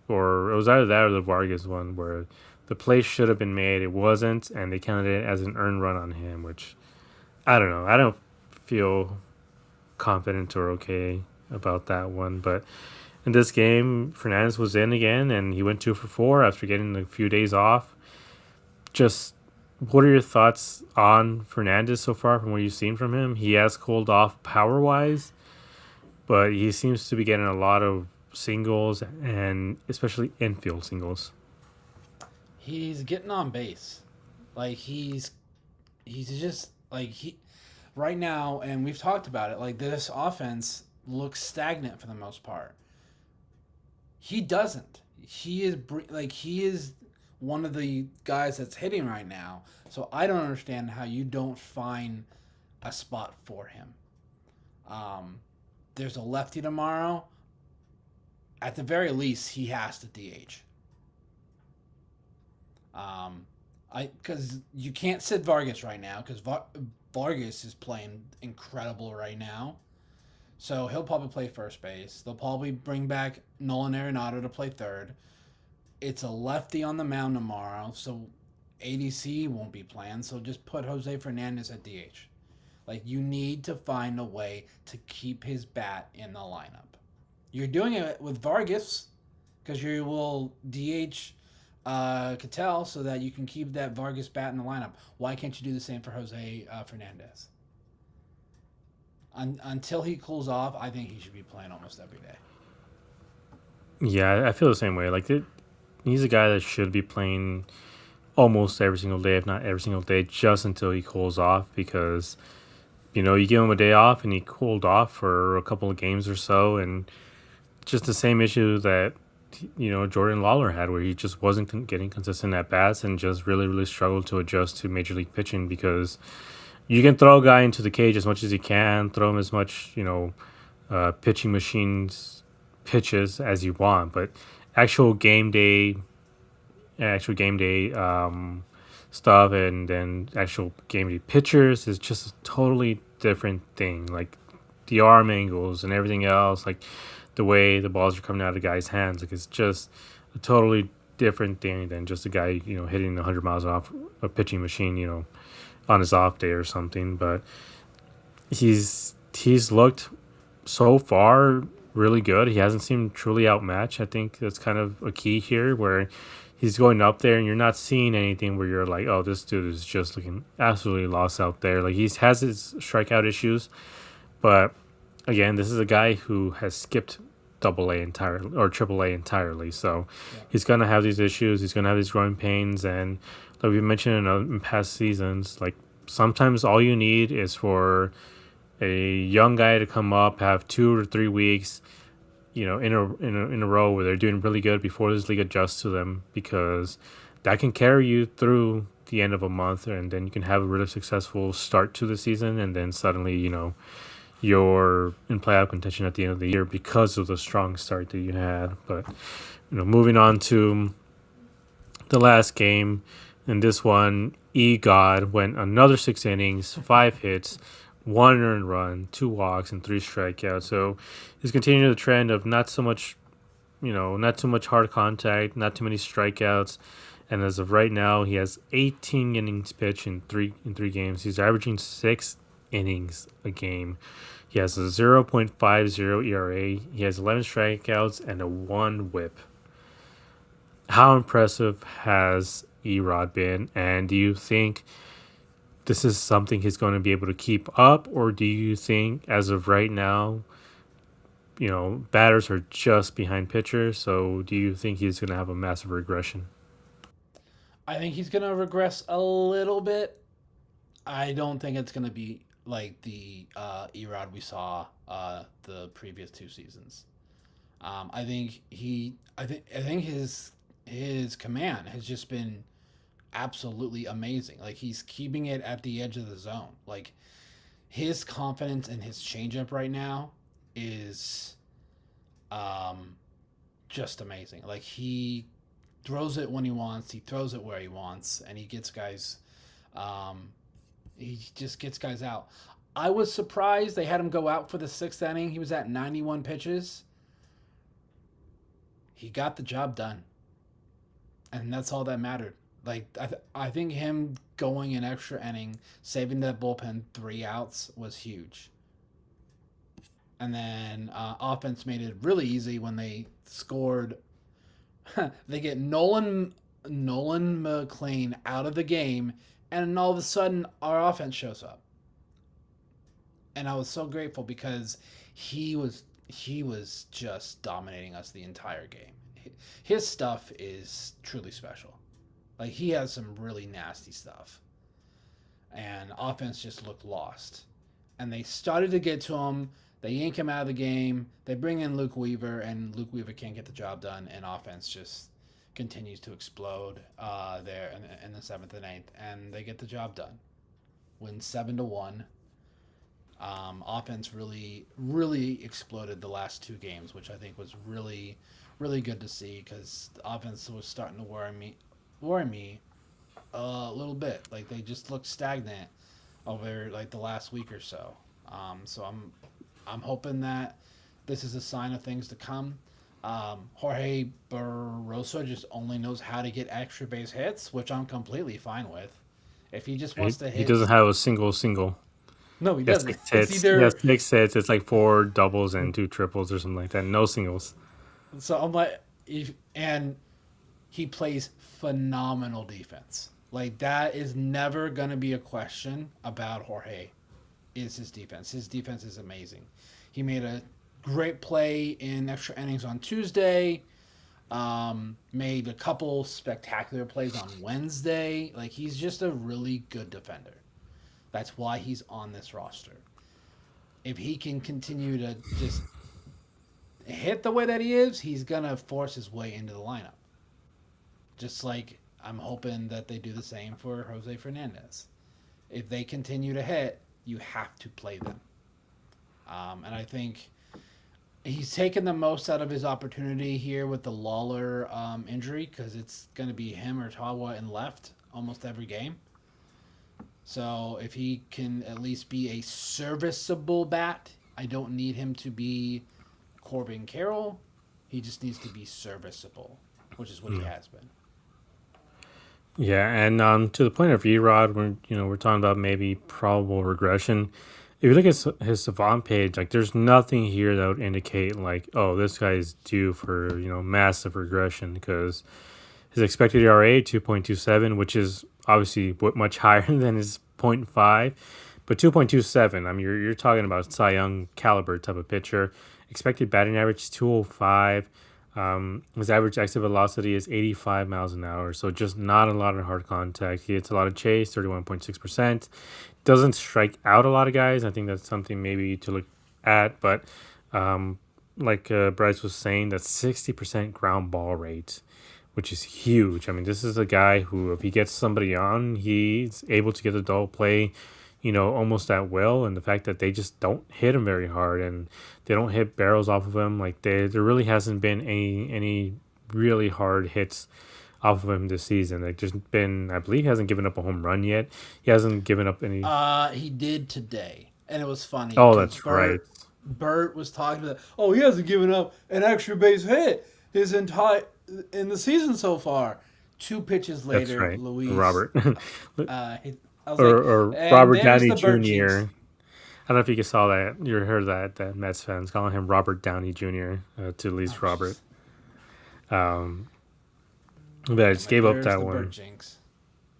or it was either that or the Vargas one, where the play should have been made. It wasn't, and they counted it as an earned run on him, which I don't know. I don't feel confident or okay about that one. But in this game, Fernandez was in again, and he went 2 for 4 after getting a few days off. Just, what are your thoughts on Fernandez so far from what you've seen from him? He has cooled off power-wise, but he seems to be getting a lot of singles, and especially infield singles. He's getting on base. Like he's just like he right now, and we've talked about it. Like, this offense looks stagnant for the most part. He doesn't. He is one of the guys that's hitting right now. So I don't understand how you don't find a spot for him. Um, there's a lefty tomorrow. At the very least, he has to DH. I because you can't sit Vargas right now because Vargas is playing incredible right now. So he'll probably play first base. They'll probably bring back Nolan Arenado to play third. It's a lefty on the mound tomorrow, so ADC won't be playing. So just put Jose Fernandez at DH. Like, you need to find a way to keep his bat in the lineup. You're doing it with Vargas because you will DH Cattell so that you can keep that Vargas bat in the lineup. Why can't you do the same for Jose Fernandez? Until he cools off, I think he should be playing almost every day. Yeah, I feel the same way. Like, he's a guy that should be playing almost every single day, if not every single day, just until he cools off. Because, you give him a day off and he cooled off for a couple of games or so, and just the same issue that Jordan Lawler had, where he just wasn't getting consistent at bats and just really, really struggled to adjust to major league pitching. Because you can throw a guy into the cage as much as you can, throw him as much, pitching machines pitches as you want, but actual game day stuff and then actual game day pitchers is just a totally different thing. Like, the arm angles and everything else, like the way the balls are coming out of guys' hands, like, it's just a totally different thing than just a guy hitting 100 miles off a pitching machine on his off day or something. But he's looked so far really good. He hasn't seemed truly outmatched. I think that's kind of a key here, where he's going up there and you're not seeing anything where you're like, oh, this dude is just looking absolutely lost out there. Like, he has his strikeout issues, but again, this is a guy who has skipped double A entirely or triple A entirely. So he's going to have these issues. He's going to have these growing pains. And like we mentioned in past seasons, like, sometimes all you need is for a young guy to come up, have 2 or 3 weeks, in a row where they're doing really good before this league adjusts to them, because that can carry you through the end of a month, and then you can have a really successful start to the season, and then suddenly, you're in playoff contention at the end of the year because of the strong start that you had. But moving on to the last game, in this one, E God went another 6 innings, 5 hits, one earned run, 2 walks, and 3 strikeouts. So he's continuing the trend of not too much hard contact, not too many strikeouts. And as of right now, he has 18 innings pitched in three games. He's averaging 6 innings a game. He has a 0.50 ERA. He has 11 strikeouts and a 1 WHIP. How impressive has Erod been? And do you think this is something he's going to be able to keep up? Or do you think, as of right now, batters are just behind pitchers? So do you think he's going to have a massive regression? I think he's gonna regress a little bit. I don't think it's gonna be like the Erod we saw the previous 2 seasons. I think his command has just been absolutely amazing. Like he's keeping it at the edge of the zone. Like his confidence in his changeup right now is um, just amazing. Like he throws it when he wants, he throws it where he wants, and he gets guys. Um, he just gets guys out. I was surprised they had him go out for the 6th inning. He was at 91 pitches. He got the job done, and that's all that mattered. Like I think him going an extra inning, saving that bullpen 3 outs was huge. And then offense made it really easy when they scored. They get Nolan McLean out of the game, and all of a sudden our offense shows up. And I was so grateful because he was just dominating us the entire game. His stuff is truly special. Like he has some really nasty stuff, and offense just looked lost. And they started to get to him. They yank him out of the game. They bring in Luke Weaver, and Luke Weaver can't get the job done, and offense just continues to explode there in the 7th and 8th, and they get the job done. Win 7-1. Offense really exploded the last 2 games, which I think was really good to see because the offense was starting to worry me a little bit. Like they just looked stagnant over like the last week or so. So I'm hoping that this is a sign of things to come. Jorge Barroso just only knows how to get extra base hits, which I'm completely fine with. If he just He, wants to he hit, doesn't have a single. no, he He has doesn't. six It's hits. He either has 6 hits. It's like 4 doubles and 2 triples or something like that. No singles. so I'm like, and he plays phenomenal defense. Like that is never gonna be a question about Jorge. Is his defense? His defense is amazing. He made a great play in extra innings on Tuesday. Made a couple spectacular plays on Wednesday. Like he's just a really good defender. That's why he's on this roster. If he can continue to just hit the way that he is, he's gonna force his way into the lineup. Just like I'm hoping that they do the same for Jose Fernandez. If they continue to hit, you have to play them. And I think he's taken the most out of his opportunity here with the Lawler injury because it's going to be him or Tawa in left almost every game. So if he can at least be a serviceable bat, I don't need him to be Corbin Carroll. He just needs to be serviceable, which is what he has been. Yeah, and to the point of Erod, we're talking about maybe probable regression. If you look at his Savant page, like there's nothing here that would indicate like, oh, this guy is due for massive regression because his expected ERA 2.27, which is obviously much higher than his point 0.5, but 2.27. I mean, you're talking about Cy Young caliber type of pitcher. Expected batting average 205. His average exit velocity is 85 miles an hour, so just not a lot of hard contact. He hits a lot of chase, 31.6%. Doesn't strike out a lot of guys. I think that's something maybe to look at, but um, like Bryce was saying, that 60% ground ball rate, which is huge. I mean, this is a guy who, if he gets somebody on, he's able to get the double play, almost at will. And the fact that they just don't hit him very hard and they don't hit barrels off of him, like there really hasn't been any really hard hits off of him this season. Like there's been, I believe, he hasn't given up a home run yet. He hasn't given up any. He did today, and it was funny Oh, because that's right. Bert was talking about, oh, he hasn't given up an extra base hit his entire in the season so far. 2 pitches That's later, right, Luis. Robert, I was like, or and Robert there's Downey the Bert Jr. jinx. I don't know if you saw that. You heard that Mets fans calling him Robert Downey Jr. To Oh, least Robert. jeez. Um, but I I'm just like, gave up there's that the Bert one. jinx.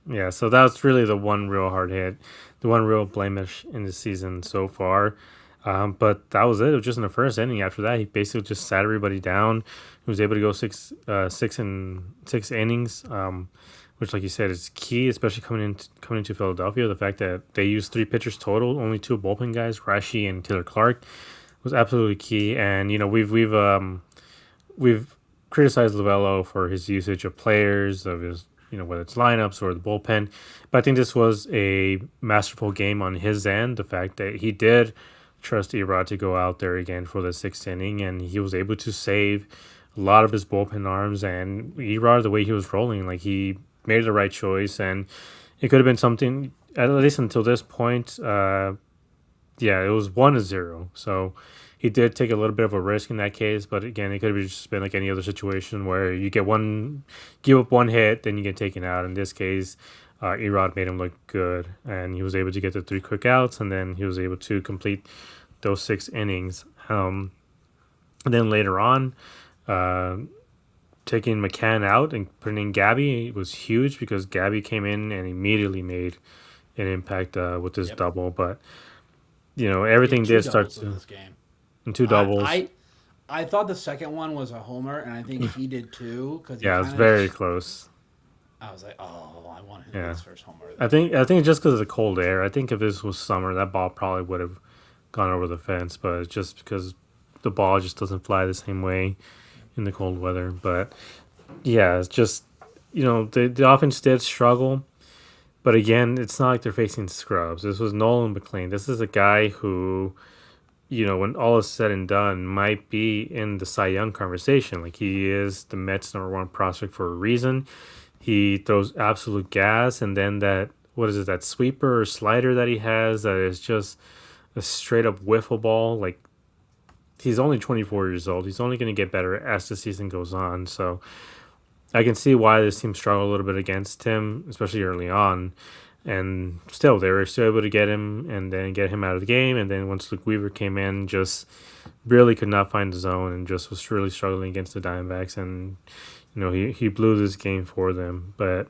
Yeah, so that's really the one real hard hit, the one real blemish in the season so far. But that was it. It was just in the first inning. After that, he basically just sat everybody down. He was able to go six innings, which, like you said, is key, especially coming into Philadelphia. The fact that they used 3 pitchers total, only 2 bullpen guys, Rashi and Taylor Clark, was absolutely key. And we've criticized Lovello for his usage of players, of his whether it's lineups or the bullpen, but I think this was a masterful game on his end. The fact that he did trust Erod to go out there again for the 6th inning, and he was able to save a lot of his bullpen arms. And Erod, the way he was rolling, like he made the right choice, and it could have been something at least until this point. Yeah, it was 1-0. So he did take a little bit of a risk in that case, but again, it could have just been like any other situation where you give up one hit, then you get taken out. In this case, Erod made him look good, and he was able to get the 3 quick outs, and then he was able to complete those 6 innings. And then later on, uh, taking McCann out and putting in Gabby was huge because Gabby came in and immediately made an impact with this Yep. double. But He had everything two did start doubles in to this game. and two I doubles. I I thought the second one was a homer, and I think he did too because he Yeah, it was kind of. very close. I was like, oh, I want him to get Yeah, his first homer of the I think just because of the cold air. I think if this was summer, that ball probably would have gone over the fence, but it's just because the ball just doesn't fly the same way in the cold weather. But yeah, it's just the offense did struggle, but again, it's not like they're facing scrubs. This was Nolan McLean. This is a guy who, when all is said and done, might be in the Cy Young conversation. Like he is the Mets' #1 prospect for a reason. He throws absolute gas, and then that what is it? That sweeper or slider that he has that is just a straight up wiffle ball. Like he's only 24 years old. He's only going to get better as the season goes on. So I can see why this team struggled a little bit against him, especially early on. And still, they were still able to get him and then get him out of the game. And then once Luke Weaver came in, just really could not find the zone and just was really struggling against the Diamondbacks. And he blew this game for them. But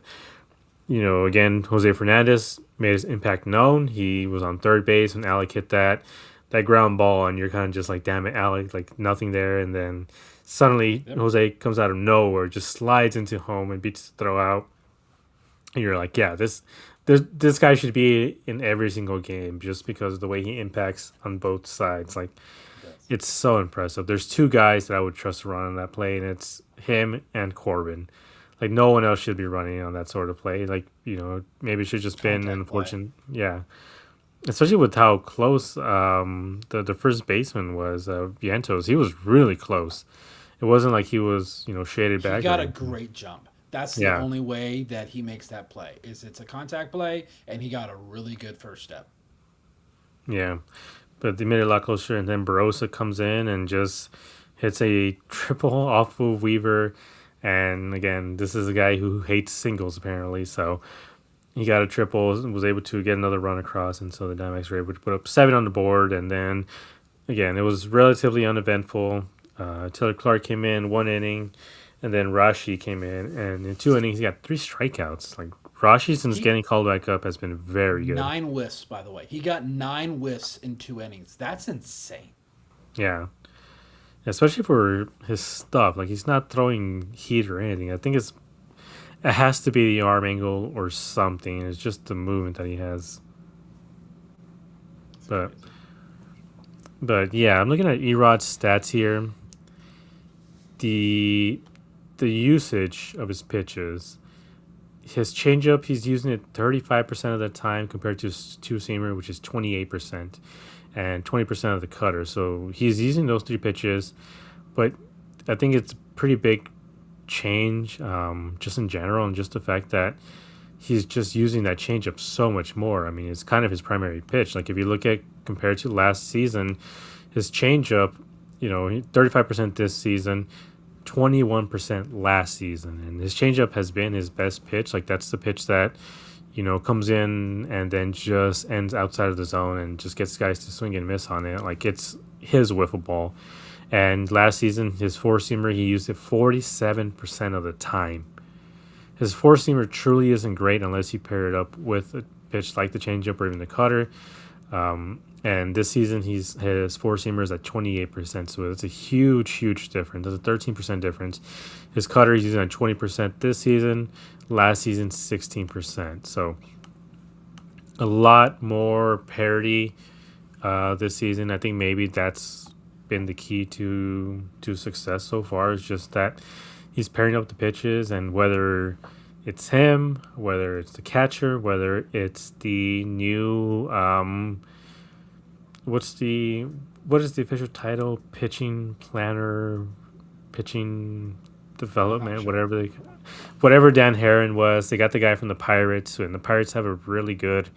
again, Jose Fernandez made his impact known. He was on third base when Alec hit that ground ball, and you're kind of just like, damn it, Alec, like nothing there. And then suddenly Yep. Jose comes out of nowhere, just slides into home and beats the throw out. And you're like, yeah, this guy should be in every single game just because of the way he impacts on both sides. Like He does. it's so impressive. There's 2 guys that I would trust to run on that play, and it's him and Corbin. Like no one else should be running on that sort of play. Like maybe it should just been an Contact play. unfortunate, yeah. Especially with how close the first baseman was, Vientos. He was really close. It wasn't like he was shaded He back or got a anything. great jump. That's the Yeah, only way that he makes that play. Is it's a contact play, and he got a really good first step. yeah. But they made it a lot closer, and then Barossa comes in and just hits a triple off of Weaver. And again, this is a guy who hates singles apparently, so he got a triple and was able to get another run across, and so the Diamondbacks were able to put up 7 on the board. And then again, it was relatively uneventful. Taylor Clark came in 1 inning, and then Rashi came in, and in 2 innings he got 3 strikeouts. Like Rashi, since He getting called back up, has been very good. 9 whiffs, by the way. He got 9 whiffs in 2 innings. That's insane. Yeah, especially for his stuff. Like he's not throwing heat or anything. I think it has to be the arm angle or something. It's just the movement that he has. It's But crazy. but yeah, I'm looking at Erod's stats here. The the usage of his pitches. His changeup, he's using it 35% of the time compared to his two seamer, which is 28%, and 20% of the cutter. So he's using those three pitches, but I think it's a pretty big change just in general, and just the fact that he's just using that changeup so much more. I mean, it's kind of his primary pitch. Like if you look at compared to last season, his changeup, 35% this season, 21% last season, and his changeup has been his best pitch. Like that's the pitch that comes in and then just ends outside of the zone and just gets guys to swing and miss on it. Like it's his wiffle ball. And last season, his four seamer, he used it 47% of the time. His four seamer truly isn't great unless you pair it up with a pitch like the changeup or even the cutter. And this season, his four seamers at 28%. So it's a huge, huge difference. That's a 13% difference. His cutter he's using at 20% this season. Last season, 16%. So a lot more parity this season. I think maybe that's been the key to success so far. Is just that he's pairing up the pitches, and whether it's him, whether it's the catcher, whether it's the new what is the official title? Pitching planner, pitching I'm not development, sure. whatever Dan Heron was. They got the guy from the Pirates, and the Pirates have a really good,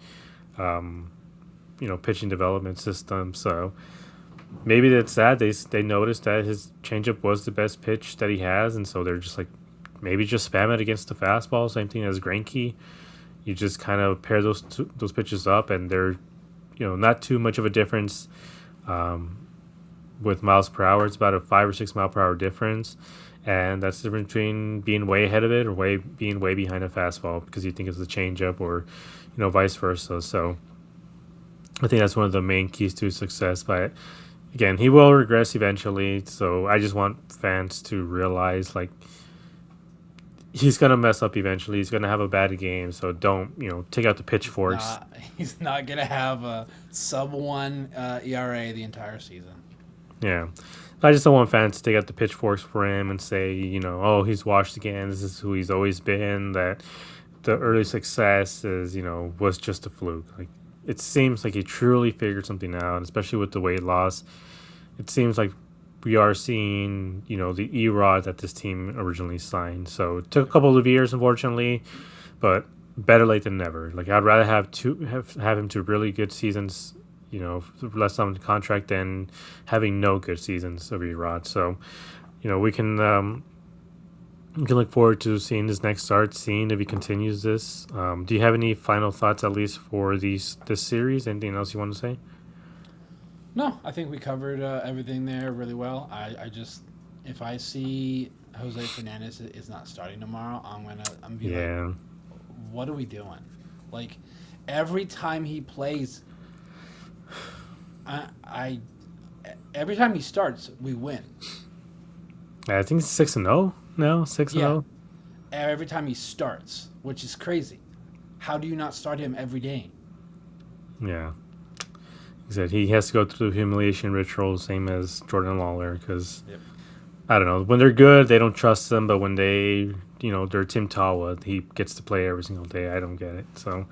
um, pitching development system. So maybe that's that. They noticed that his changeup was the best pitch that he has, and so they're just like, maybe just spam it against the fastball. Same thing as Greinke. You just kind of pair those pitches up, and they're not too much of a difference um, with miles per hour. It's about a 5 or 6 mile per hour difference, and that's the difference between being way ahead of it or being way behind a fastball because you think it's the changeup, or vice versa. So I think that's one of the main keys to success. But again, he will regress eventually. So I just want fans to realize like he's gonna mess up eventually. He's gonna have a bad game. So don't take out the He's pitchforks. not. He's not gonna have a sub 1 ERA the entire season. Yeah. I just don't want fans to take out the pitchforks for him and say, oh, he's washed again. This is who he's always been. That the early success is, was just a fluke. Like it seems like he truly figured something out, especially with the weight loss. It seems like we are seeing, the E-Rod that this team originally signed. So it took a couple of years, unfortunately, but better late than never. Like I'd rather have him to really good seasons, less on the contract than having no good seasons of E-Rod. So, we can look forward to seeing his next start, seeing if he continues this. Do you have any final thoughts, at least for this series? Anything else you want to say? No, I think we covered everything there really well. I just, if I see Jose Fernandez is not starting tomorrow, I'm be like, Yeah, what are we doing? Like every time he plays, I every time he starts, we win. I think it's 6-0 now. six and Yeah, zero. every time he starts, which is crazy. How do you not start him every day? Yeah, he said he has to go through the humiliation ritual, same as Jordan Lawler, because Yep. I don't know. When they're good, they don't trust them, but when they're Tim Tawa, he gets to play every single day. I don't get it. So,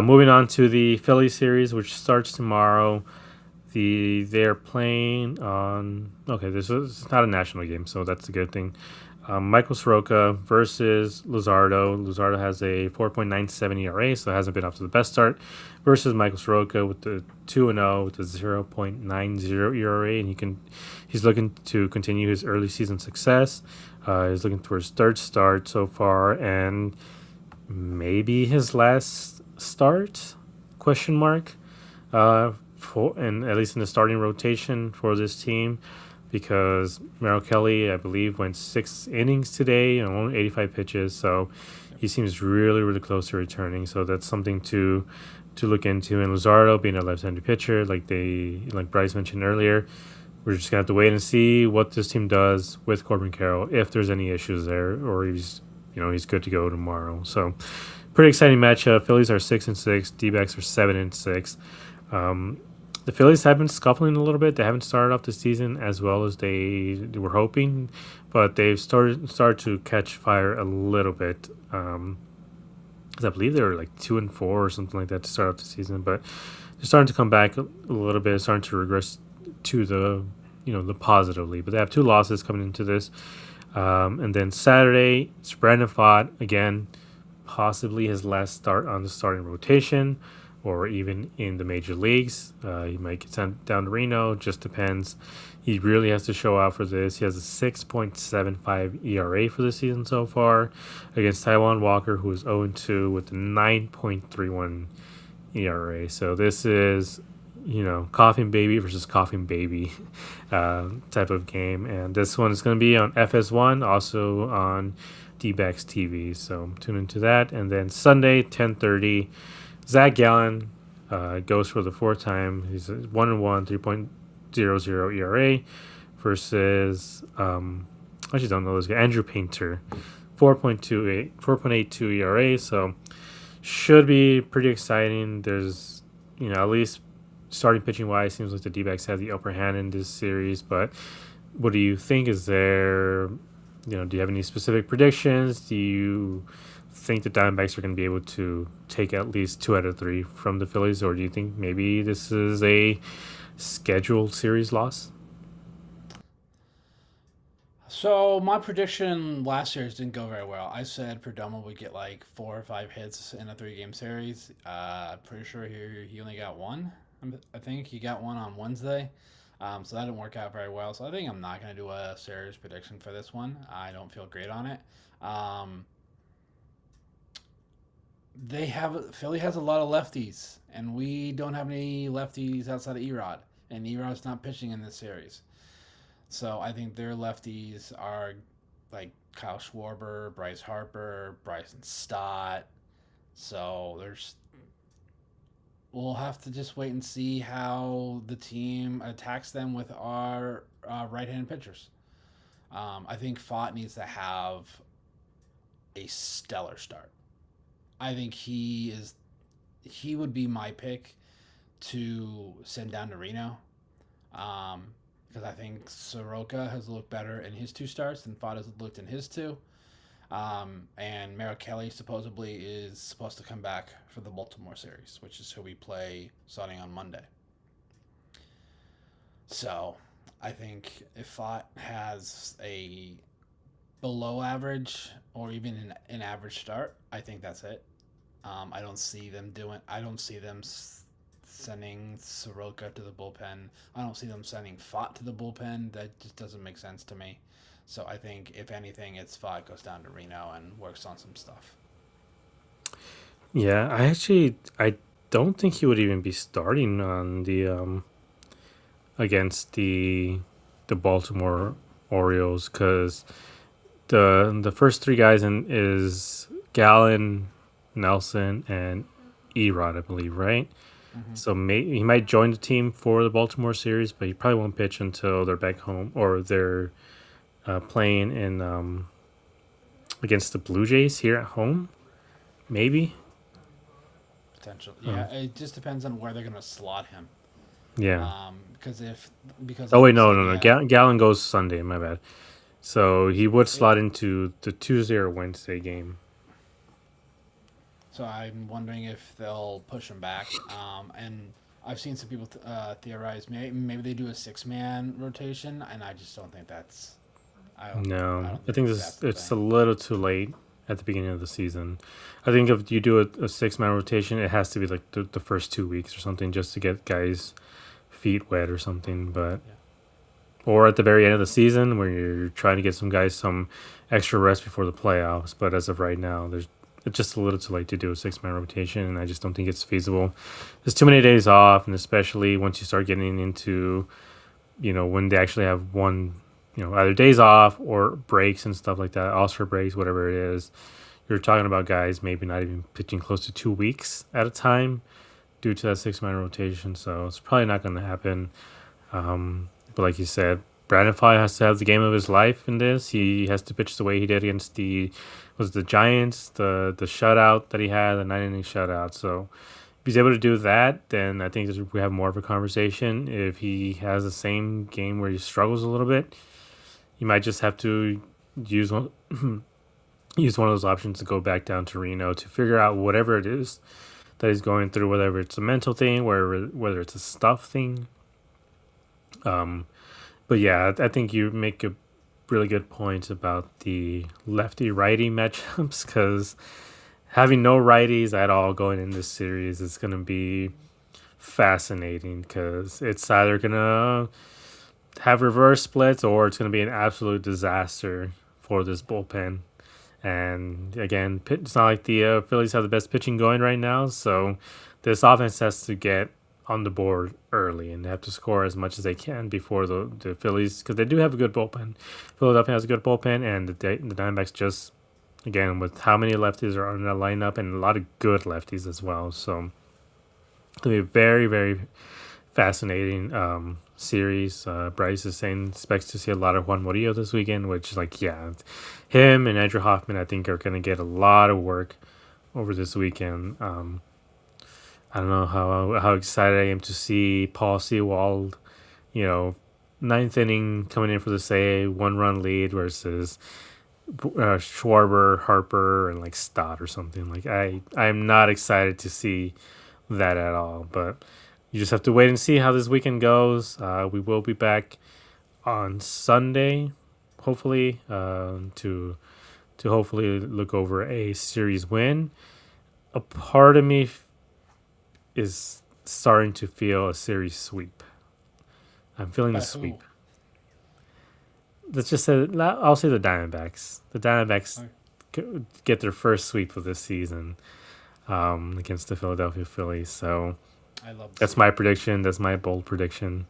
moving on to the Philly series, which starts tomorrow. They're playing on. Okay, this is not a national game, so that's a good thing. Michael Soroka versus Luzardo. Luzardo has a 4.97 ERA, so hasn't been off to the best start. Versus Michael Soroka with the 2-0 with a 0.90 ERA, and he's looking to continue his early season success. He's looking for his third start so far, and maybe his last start? Question mark. And at least in the starting rotation for this team, because Merrill Kelly, I believe, went 6 innings today and only 85 pitches. So he seems really, really close to returning. So that's something to look into. And Luzardo being a left-handed pitcher, like Bryce mentioned earlier, we're just gonna have to wait and see what this team does with Corbin Carroll, if there's any issues there, or he's good to go tomorrow. So pretty exciting matchup. Phillies are 6-6. D-backs are 7-6. The Phillies have been scuffling a little bit. They haven't started off the season as well as they were hoping, but they've started to catch fire a little bit. Because I believe they were like 2-4 or something like that to start off the season, but they're starting to come back a little bit, starting to regress to the positively. But they have 2 losses coming into this, and then Saturday, it's Brandon Pfaadt again, possibly his last start on the starting rotation, or even in the major leagues. He might get sent down to Reno. Just depends. He really has to show out for this. He has a 6.75 ERA for the season so far against Taijuan Walker, who is 0-2 with a 9.31 ERA. So this is, coughing baby versus coughing baby type of game. And this one is going to be on FS1, also on Dbacks TV. So tune into that. And then Sunday, 10:30, Zach Gallen goes for the 4th time. He's 1-1, 3.00 ERA versus I actually don't know this guy, Andrew Painter, 4.82 ERA. So should be pretty exciting. There's at least starting pitching wise, seems like the D-backs have the upper hand in this series. But what do you think? Is there, do you have any specific predictions? Do you think the Diamondbacks are going to be able to take at least 2 out of 3 from the Phillies, or do you think maybe this is a scheduled series loss? So my prediction last year's didn't go very well. I said Perdomo would get like 4 or 5 hits in a 3-game series. Pretty sure he only got 1. I think he got 1 on Wednesday. So that didn't work out very well. So I think I'm not going to do a series prediction for this one. I don't feel great on it. Philly has a lot of lefties, and we don't have any lefties outside of Erod, and Erod's not pitching in this series. So I think their lefties are like Kyle Schwarber, Bryce Harper, Bryson Stott. So we'll have to just wait and see how the team attacks them with our right-handed pitchers. I think Pfaadt needs to have a stellar start. I think he would be my pick to send down to Reno, because I think Soroka has looked better in his 2 starts than Pfaadt has looked in his 2. And Merrill Kelly supposedly is supposed to come back for the Baltimore series, which is who we play starting on Monday. So I think if Pfaadt has a below average or even an average start, I think that's it. I don't see them sending Soroka to the bullpen. I don't see them sending Pfaadt to the bullpen. That just doesn't make sense to me. So I think, if anything, it's Pfaadt goes down to Reno and works on some stuff. Yeah, I don't think he would even be starting on the against the Baltimore Orioles, because the first 3 guys is Gallen, Nelson, and Erod, I believe, right? Mm-hmm. So he might join the team for the Baltimore series, but he probably won't pitch until they're back home, or they're playing in against the Blue Jays here at home, maybe. Potential, yeah. It just depends on where they're going to slot him. Yeah. Because. Oh wait, no. Gallen goes Sunday. My bad. So he would slot into the Tuesday or Wednesday game. So I'm wondering if they'll push him back. And I've seen some people theorize maybe they do a 6-man rotation, and I just don't think that's. I think it's a little too late at the beginning of the season. I think if you do a 6-man rotation, it has to be like the first 2 weeks or something, just to get guys' feet wet or something. But or at the very end of the season, where you're trying to get some guys some extra rest before the playoffs. But as of right now, it's just a little too late to do a 6-man rotation, and I just don't think it's feasible. There's too many days off, and especially once you start getting into, when they actually have one, either days off or breaks and stuff like that, All-Star breaks, whatever it is. You're talking about guys maybe not even pitching close to 2 weeks at a time due to that 6-man rotation. So it's probably not going to happen. But like you said, Brandon Fly has to have the game of his life in this. He has to pitch the way he did against the Giants, the shutout that he had, the 9 inning shutout. So if he's able to do that, then I think we have more of a conversation. If he has the same game where he struggles a little bit, you might just have to use one use one of those options to go back down to Reno to figure out whatever it is that he's going through, whether it's a mental thing, whether it's a stuff thing. But yeah, I think you make a really good point about the lefty righty matchups, because having no righties at all going in this series is going to be fascinating, because it's either going to have reverse splits or it's going to be an absolute disaster for this bullpen. And again, it's not like the Phillies have the best pitching going right now, so this offense has to get on the board early and they have to score as much as they can before the Phillies, because they do have a good bullpen. Philadelphia has a good bullpen, and the Diamondbacks just, again, with how many lefties are on that lineup and a lot of good lefties as well. So it'll be a very, very fascinating series. Bryce is saying expects to see a lot of Juan Murillo this weekend, which, like, yeah, him and Andrew Hoffman, I think, are going to get a lot of work over this weekend. I don't know how excited I am to see Paul Sewald, ninth inning coming in for the say 1-run lead versus Schwarber, Harper, and like Stott or something. Like I'm not excited to see that at all, but you just have to wait and see how this weekend goes. We will be back on Sunday, hopefully, to hopefully look over a series win. A part of me is starting to feel a series sweep. I'm feeling the sweep. Let's just say, I'll say the Diamondbacks. The Diamondbacks get their first sweep of this season against the Philadelphia Phillies. So that's my prediction. That's my bold prediction.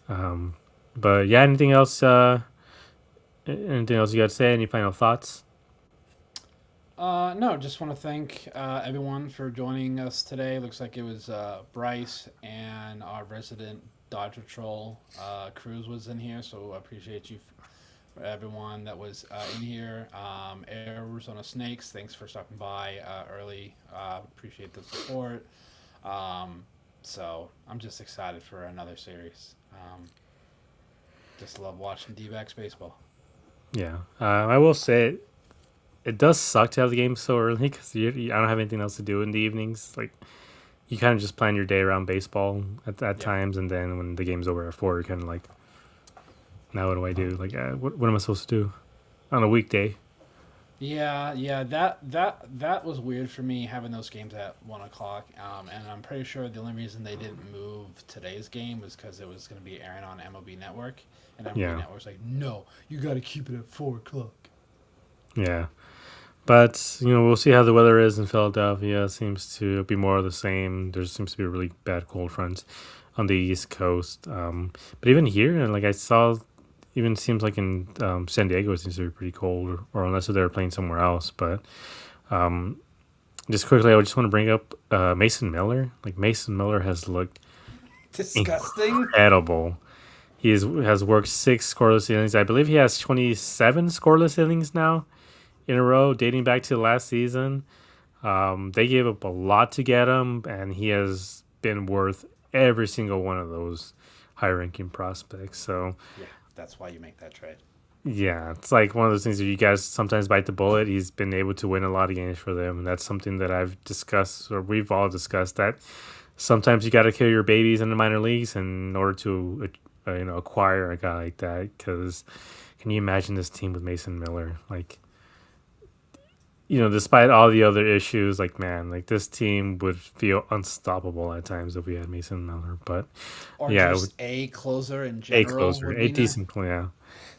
But yeah, anything else? Anything else you got to say? Any final thoughts? No, just want to thank everyone for joining us today. Looks like it was Bryce and our resident Dodger Troll, Cruz, was in here, so I appreciate you for everyone that was in here. Arizona Snakes, thanks for stopping by early. Appreciate the support. So I'm just excited for another series. Just love watching Dbacks baseball. Yeah, I will say it does suck to have the game so early, because I don't have anything else to do in the evenings. Like, you kind of just plan your day around baseball at times, and then when the game's over at 4, you're kind of like, now what do I do? Like, what am I supposed to do on a weekday? Yeah, that was weird for me, having those games at 1:00. And I'm pretty sure the only reason they didn't move today's game was because it was going to be airing on MLB Network, and MLB Network's like, no, you got to keep it at 4:00. Yeah. But, we'll see how the weather is in Philadelphia. It seems to be more of the same. There seems to be really bad cold fronts on the East Coast. But even here, like I saw, even seems like in San Diego, it seems to be pretty cold, or unless they're playing somewhere else. But just quickly, I just want to bring up Mason Miller. Like, Mason Miller has looked disgusting, incredible. He has worked 6 scoreless innings. I believe he has 27 scoreless innings now in a row, dating back to last season. They gave up a lot to get him, and he has been worth every single one of those high-ranking prospects. So yeah, that's why you make that trade. Yeah, it's like one of those things that you guys sometimes bite the bullet. He's been able to win a lot of games for them, and that's something that I've discussed, or we've all discussed, that sometimes you got to kill your babies in the minor leagues in order to acquire a guy like that. Because can you imagine this team with Mason Miller? Like, despite all the other issues, like, man, like, this team would feel unstoppable at times if we had Mason Miller. But just a closer in general. A decent player. Yeah.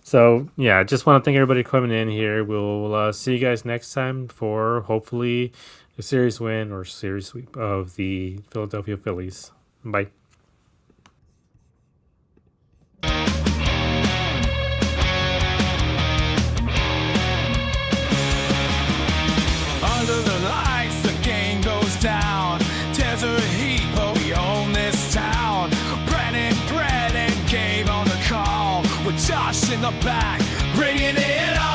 So yeah, just want to thank everybody coming in here. We'll see you guys next time for hopefully a series win or series sweep of the Philadelphia Phillies. Bye. Under the lights, the game goes down. Desert heat, but we own this town. Brennan cave on the car. in the back, bringing it on.